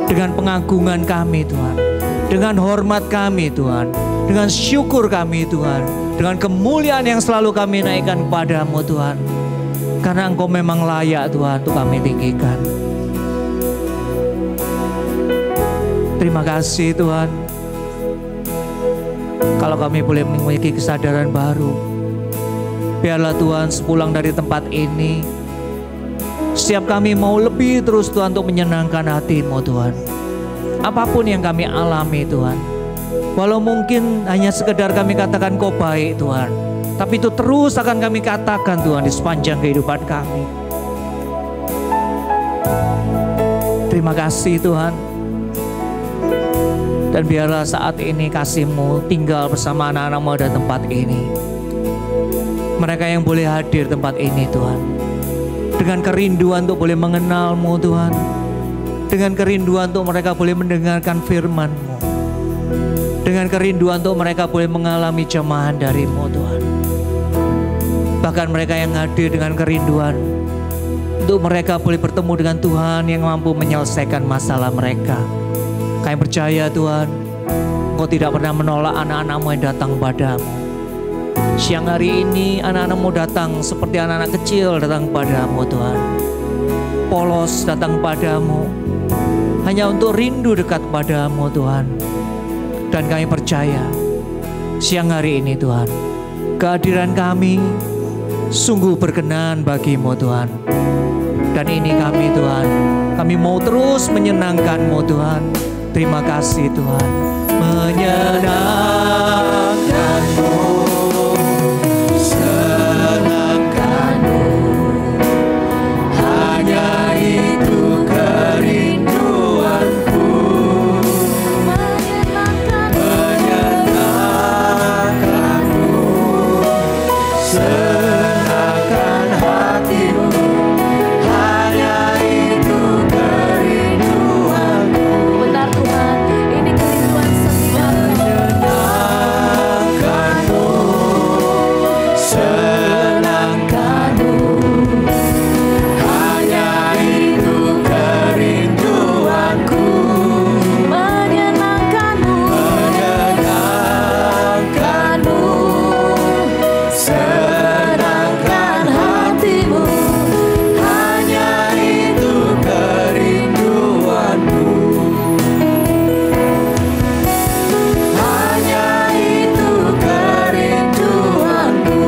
Dengan pengagungan kami Tuhan, dengan hormat kami Tuhan, dengan syukur kami Tuhan, dengan kemuliaan yang selalu kami naikkan kepada-Mu Tuhan. Karena Engkau memang layak Tuhan untuk kami tinggikan. Terima kasih Tuhan. Kalau kami boleh memiliki kesadaran baru, biarlah Tuhan sepulang dari tempat ini, setiap kami mau lebih terus Tuhan untuk menyenangkan hati-Mu Tuhan. Apapun yang kami alami Tuhan, walau mungkin hanya sekedar kami katakan Kau baik Tuhan, tapi itu terus akan kami katakan Tuhan di sepanjang kehidupan kami. Terima kasih Tuhan. Dan biarlah saat ini kasih-Mu tinggal bersama anak-anak-Mu di tempat ini. Mereka yang boleh hadir tempat ini Tuhan, dengan kerinduan untuk boleh mengenal-Mu Tuhan, dengan kerinduan untuk mereka boleh mendengarkan firman-Mu, dengan kerinduan untuk mereka boleh mengalami jemahan dari-Mu Tuhan. Bahkan mereka yang hadir dengan kerinduan untuk mereka boleh bertemu dengan Tuhan yang mampu menyelesaikan masalah mereka. Kami percaya Tuhan, Engkau tidak pernah menolak anak-anak-Mu yang datang padamu. Siang hari ini anak-anak-Mu datang seperti anak-anak kecil datang padamu Tuhan. Polos datang padamu, hanya untuk rindu dekat padamu Tuhan. Dan kami percaya, siang hari ini Tuhan, kehadiran kami sungguh berkenan bagi-Mu Tuhan. Dan ini kami Tuhan, kami mau terus menyenangkan-Mu Tuhan. Terima kasih Tuhan. Menyenangkan-Mu, senangkan-Mu, hanya itu kerinduanku. Menyenangkan-Mu, senangkan hatimu, hanya itu kerinduanku. Benar Tuhan, ini kerinduan setiap Menyenangkan-Mu, senangkan-Mu, hanya itu kerinduanku. menyenangkan-Mu, Menyenangkan-Mu, senangkan hatimu, hanya itu kerinduanku. Hanya itu kerinduanku.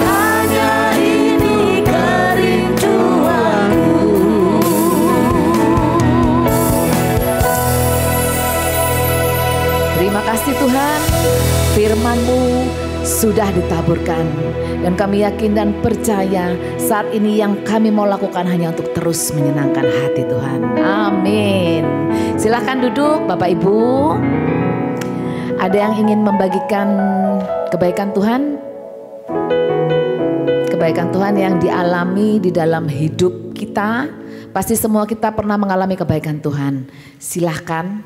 hanya ini kerinduanku. Terima kasih Tuhan, firman-Mu sudah ditaburkan. Dan kami yakin dan percaya saat ini yang kami mau lakukan hanya untuk terus menyenangkan hati Tuhan. Amin. Silakan duduk Bapak Ibu. Ada yang ingin membagikan kebaikan Tuhan? Kebaikan Tuhan yang dialami di dalam hidup kita. Pasti semua kita pernah mengalami kebaikan Tuhan. Silahkan.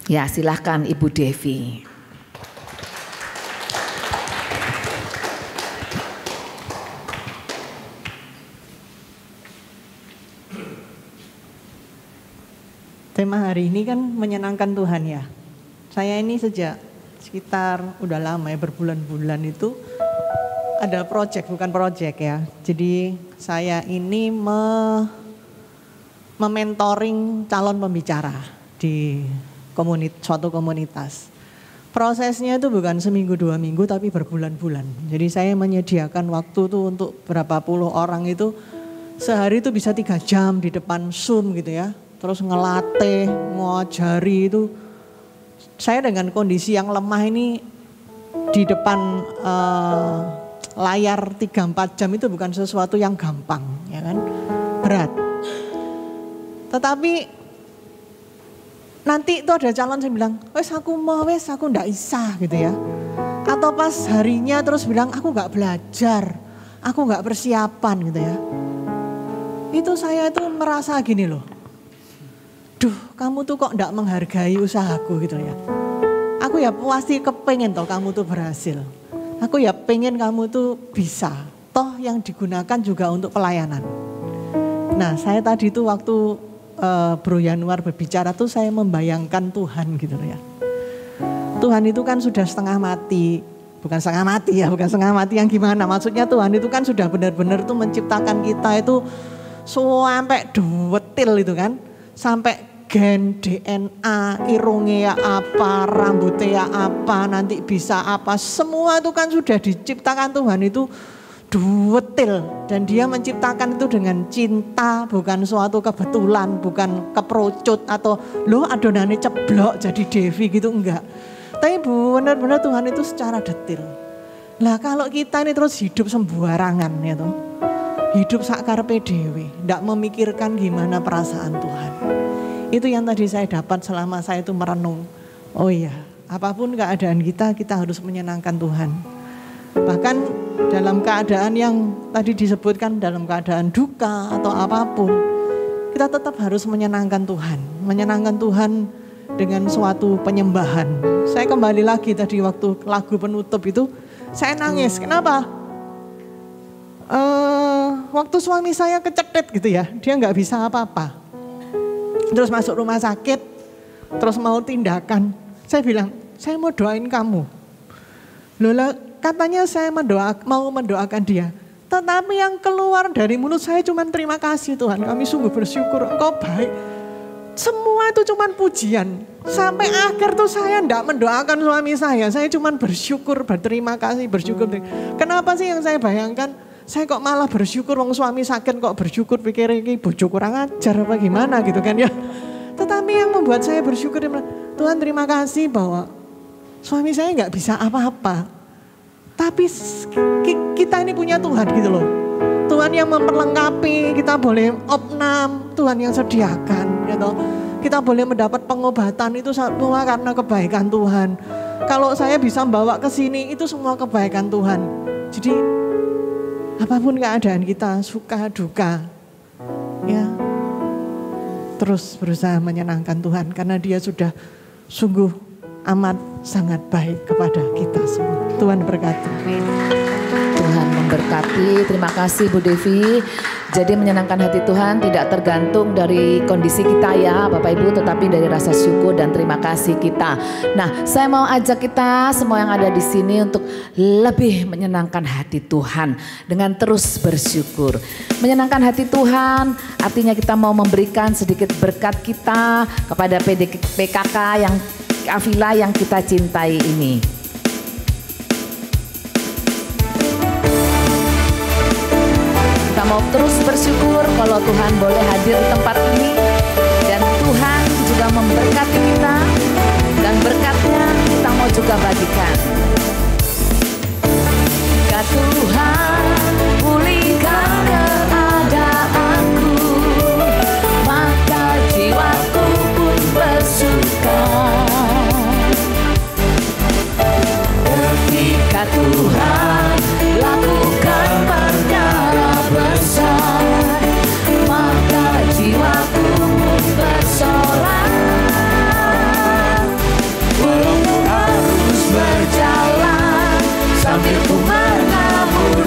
Ya, silahkan Ibu Devi. Tema hari ini kan menyenangkan Tuhan ya. Saya ini sejak sekitar udah lama ya, berbulan-bulan itu ada project, bukan project ya. Jadi saya ini mementoring calon pembicara di suatu komunitas. Prosesnya itu bukan seminggu 2 minggu tapi berbulan-bulan. Jadi saya menyediakan waktu tuh untuk berapa puluh orang itu sehari itu bisa 3 jam di depan Zoom gitu ya. Terus ngelatih, ngajari itu. Saya dengan kondisi yang lemah ini di depan layar 3-4 jam itu bukan sesuatu yang gampang, ya kan? Berat. Tetapi nanti itu ada calon yang bilang, wes aku mau, wes aku ndak isa gitu ya. Atau pas harinya terus bilang, aku gak belajar, aku gak persiapan gitu ya. Itu saya itu merasa gini loh, duh kamu tuh kok ndak menghargai usahaku gitu ya. Aku ya pasti kepengen toh kamu tuh berhasil. Aku ya pengen kamu tuh bisa, toh yang digunakan juga untuk pelayanan. Nah saya tadi tuh waktu Bro Yanuar berbicara tuh saya membayangkan Tuhan gitu ya. Tuhan itu kan sudah setengah mati, bukan setengah mati ya, bukan setengah mati yang gimana. Maksudnya Tuhan itu kan sudah benar-benar tuh menciptakan kita itu sampai detil itu kan. Sampai gen, DNA, irungnya ya apa, rambutnya ya apa, nanti bisa apa. Semua itu kan sudah diciptakan Tuhan itu detil. Dan dia menciptakan itu dengan cinta, bukan suatu kebetulan, bukan keprocut atau loh adonannya ceblok jadi Devi gitu, enggak. Tapi benar-benar Tuhan itu secara detil. Lah kalau kita ini terus hidup sembarangan ya toh. Hidup sakarepe dhewe, ndak memikirkan gimana perasaan Tuhan. Itu yang tadi saya dapat selama saya itu merenung. Oh iya, apapun keadaan kita harus menyenangkan Tuhan. Bahkan dalam keadaan yang tadi disebutkan dalam keadaan duka atau apapun, kita tetap harus menyenangkan Tuhan. Menyenangkan Tuhan dengan suatu penyembahan. Saya kembali lagi tadi waktu lagu penutup itu, saya nangis. Kenapa? Waktu suami saya kecetet gitu ya, dia nggak bisa apa-apa. Terus masuk rumah sakit, terus mau tindakan. Saya bilang, saya mau doain kamu. Lola, katanya saya mau mendoakan dia. Tetapi yang keluar dari mulut saya cuma terima kasih Tuhan. Kami sungguh bersyukur, Engkau baik. Semua itu cuma pujian. Sampai akhir tuh saya enggak mendoakan suami saya. Saya cuma bersyukur, berterima kasih, bersyukur. Kenapa sih yang saya bayangkan? Saya kok malah bersyukur, wong suami sakit kok bersyukur, pikir ini bojo kurang ajar apa gimana gitu kan ya. Tetapi yang membuat saya bersyukur, Tuhan terima kasih bahwa suami saya enggak bisa apa-apa. Tapi kita ini punya Tuhan gitu loh. Tuhan yang memperlengkapi, kita boleh opnam, Tuhan yang sediakan gitu. Kita boleh mendapat pengobatan itu semua karena kebaikan Tuhan. Kalau saya bisa bawa ke sini itu semua kebaikan Tuhan. Jadi apapun keadaan kita, suka duka, ya terus berusaha menyenangkan Tuhan karena Dia sudah sungguh amat sangat baik kepada kita semua. Tuhan berkati. Tuhan memberkati. Terima kasih Bu Devi. Jadi menyenangkan hati Tuhan tidak tergantung dari kondisi kita ya Bapak Ibu, tetapi dari rasa syukur dan terima kasih kita. Nah, saya mau ajak kita semua yang ada di sini untuk lebih menyenangkan hati Tuhan dengan terus bersyukur. Menyenangkan hati Tuhan artinya kita mau memberikan sedikit berkat kita kepada PKK yang Afila yang kita cintai ini. Kita mau terus bersyukur kalau Tuhan boleh hadir di tempat ini dan Tuhan juga memberkati kita dan berkatnya kita mau juga bagikan. Ya Tuhan, pulihkan keadaanku, maka jiwaku pun bersuka. Ketika Tuhan lakukan perkara besar, maka jiwaku pun bersorak. Walau ku harus berjalan sambil ku menabur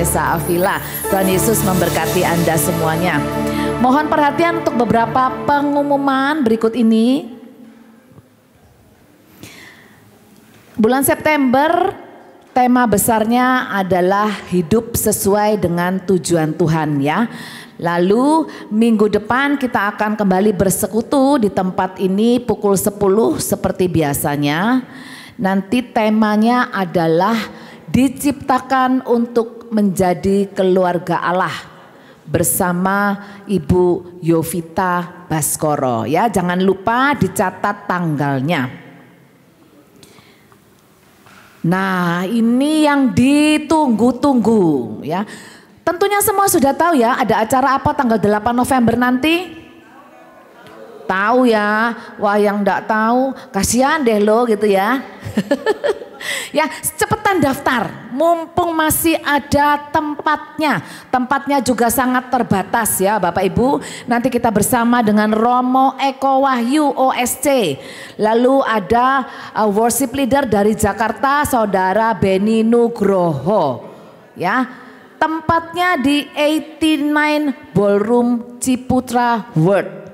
Teresa Avila. Tuhan Yesus memberkati Anda semuanya. Mohon perhatian untuk beberapa pengumuman berikut ini. Bulan September, tema besarnya adalah hidup sesuai dengan tujuan Tuhan ya. Lalu minggu depan kita akan kembali bersekutu di tempat ini pukul 10 seperti biasanya. Nanti temanya adalah diciptakan untuk menjadi keluarga Allah bersama Ibu Yovita Baskoro ya. Jangan lupa dicatat tanggalnya. Nah, ini yang ditunggu-tunggu ya. Tentunya semua sudah tahu ya, ada acara apa tanggal 8 November nanti? Tahu ya. Wah, yang enggak tahu kasihan deh lo gitu ya. Ya, cepetan daftar, mumpung masih ada tempatnya. Tempatnya juga sangat terbatas ya Bapak Ibu. Nanti kita bersama dengan Romo Eko Wahyu OSC. Lalu ada worship leader dari Jakarta, Saudara Beni Nugroho. Ya, tempatnya di 89 Ballroom Ciputra World.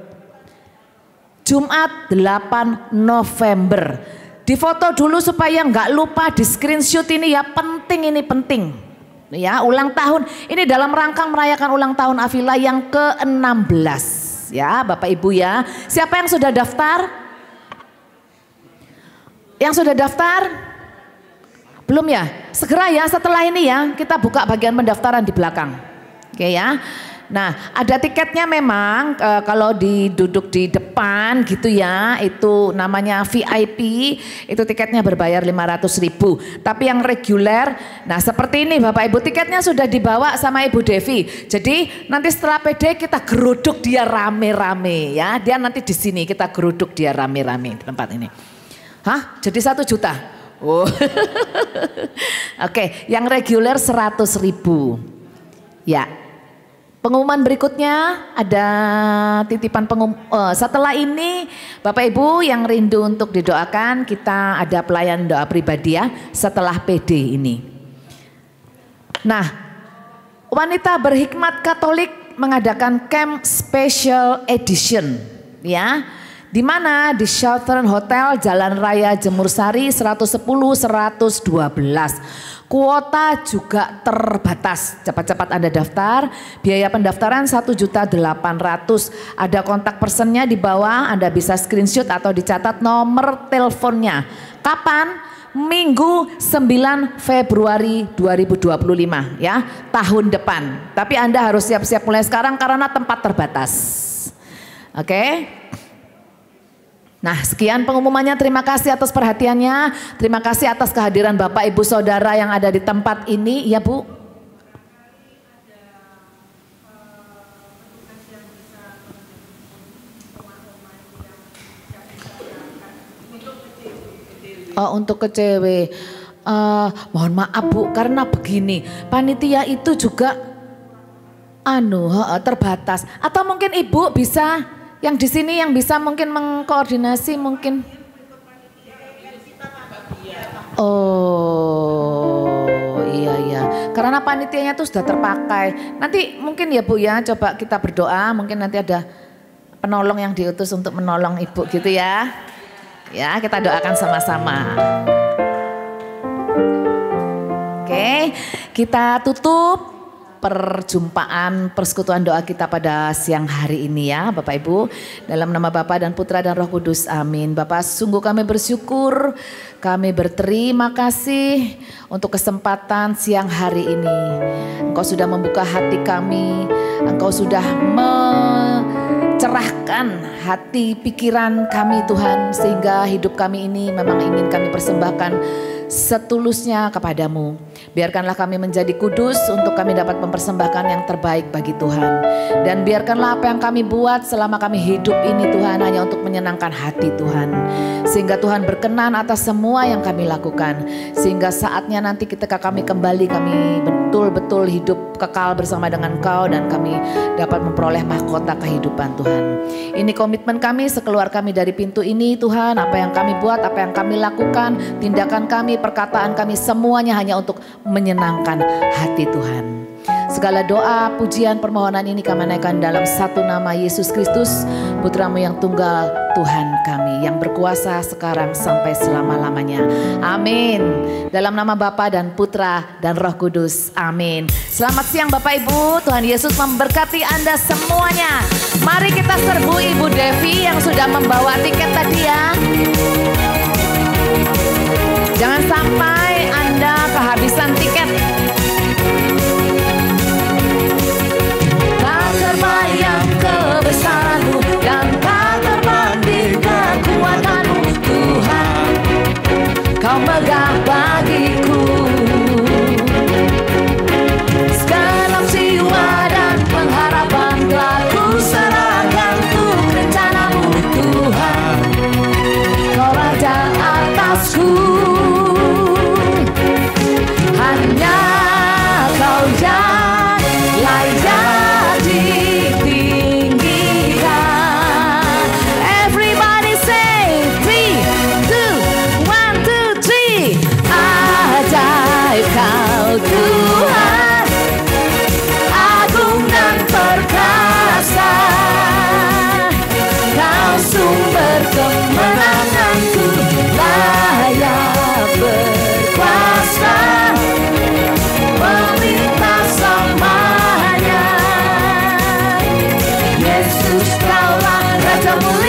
Jumat 8 November. Difoto dulu supaya nggak lupa, di screenshot ini ya, penting ini penting. Ya, ulang tahun ini dalam rangka merayakan ulang tahun Avila yang ke-16 ya Bapak Ibu ya. Siapa yang sudah daftar? Yang sudah daftar? Belum ya? Segera ya, setelah ini ya kita buka bagian pendaftaran di belakang. Oke ya. Nah, ada tiketnya memang kalau duduk di depan gitu ya, itu namanya VIP, itu tiketnya berbayar 500.000. Tapi yang reguler, nah seperti ini Bapak Ibu, tiketnya sudah dibawa sama Ibu Devi. Jadi nanti setelah PD kita geruduk dia rame-rame ya. Dia nanti di sini kita geruduk dia rame-rame di tempat ini. Hah? Jadi 1 juta? Oh. Oke, yang reguler 100.000. Ya. Pengumuman berikutnya ada titipan setelah ini Bapak Ibu yang rindu untuk didoakan, kita ada pelayan doa pribadi ya setelah PD ini. Nah, wanita berhikmat Katolik mengadakan camp special edition ya. Di mana di Southern Hotel Jalan Raya Jemur Sari 110 112. Kuota juga terbatas, cepat-cepat Anda daftar. Biaya pendaftaran 1.800.000. Ada kontak personnya di bawah, Anda bisa screenshot atau dicatat nomor teleponnya. Kapan? Minggu 9 Februari 2025 ya, tahun depan. Tapi Anda harus siap-siap mulai sekarang karena tempat terbatas. Oke? Nah, sekian pengumumannya. Terima kasih atas perhatiannya. Terima kasih atas kehadiran Bapak Ibu Saudara yang ada di tempat ini. Ya Bu. Oh, untuk ke cewek. Mohon maaf Bu, karena begini, panitia itu juga terbatas. Atau mungkin Ibu bisa yang di sini yang bisa mungkin mengkoordinasi mungkin. Oh iya. Karena panitianya tuh sudah terpakai. Nanti mungkin ya Bu ya, coba kita berdoa. Mungkin nanti ada penolong yang diutus untuk menolong Ibu gitu ya. Ya, kita doakan sama-sama. Oke, kita tutup perjumpaan persekutuan doa kita pada siang hari ini ya Bapak Ibu. Dalam nama Bapa dan Putra dan Roh Kudus, amin. Bapak, sungguh kami bersyukur, kami berterima kasih untuk kesempatan siang hari ini. Engkau sudah membuka hati kami, Engkau sudah mencerahkan hati pikiran kami Tuhan, sehingga hidup kami ini memang ingin kami persembahkan setulusnya kepadamu. Biarkanlah kami menjadi kudus untuk kami dapat mempersembahkan yang terbaik bagi Tuhan. Dan biarkanlah apa yang kami buat selama kami hidup ini Tuhan hanya untuk menyenangkan hati Tuhan. Sehingga Tuhan berkenan atas semua yang kami lakukan. Sehingga saatnya nanti ketika kami kembali, kami betul-betul hidup kekal bersama dengan Engkau dan kami dapat memperoleh mahkota kehidupan Tuhan. Ini komitmen kami sekeluar kami dari pintu ini Tuhan. Apa yang kami buat, apa yang kami lakukan, tindakan kami, perkataan kami, semuanya hanya untuk menyenangkan hati Tuhan. Segala doa, pujian, permohonan ini kami naikkan dalam satu nama Yesus Kristus, Putra-Mu yang tunggal, Tuhan kami yang berkuasa sekarang sampai selama-lamanya. Amin. Dalam nama Bapa dan Putra dan Roh Kudus. Amin. Selamat siang Bapak Ibu, Tuhan Yesus memberkati Anda semuanya. Mari kita serbu Ibu Devi yang sudah membawa tiket tadi ya. Jangan sampai Anda kehabisan tiket. Tak terbayang kebesaran-Mu dan tak terbanding kekuatan-Mu Tuhan, Kau megah bagiku. Segenap jiwa dan pengharapan telah ku serahkan untuk rencana-Mu Tuhan, Kau Raja atasku. Hanya Kau yang layak ditinggikan. Everybody say 3, 2, 1, 2, 3. Ajaib Kau Tuhan, agung dan perkasa, Kau sumber kemenanganku, layak berkuasa, meminta semuanya. Yesus Kaulah Raja mulia.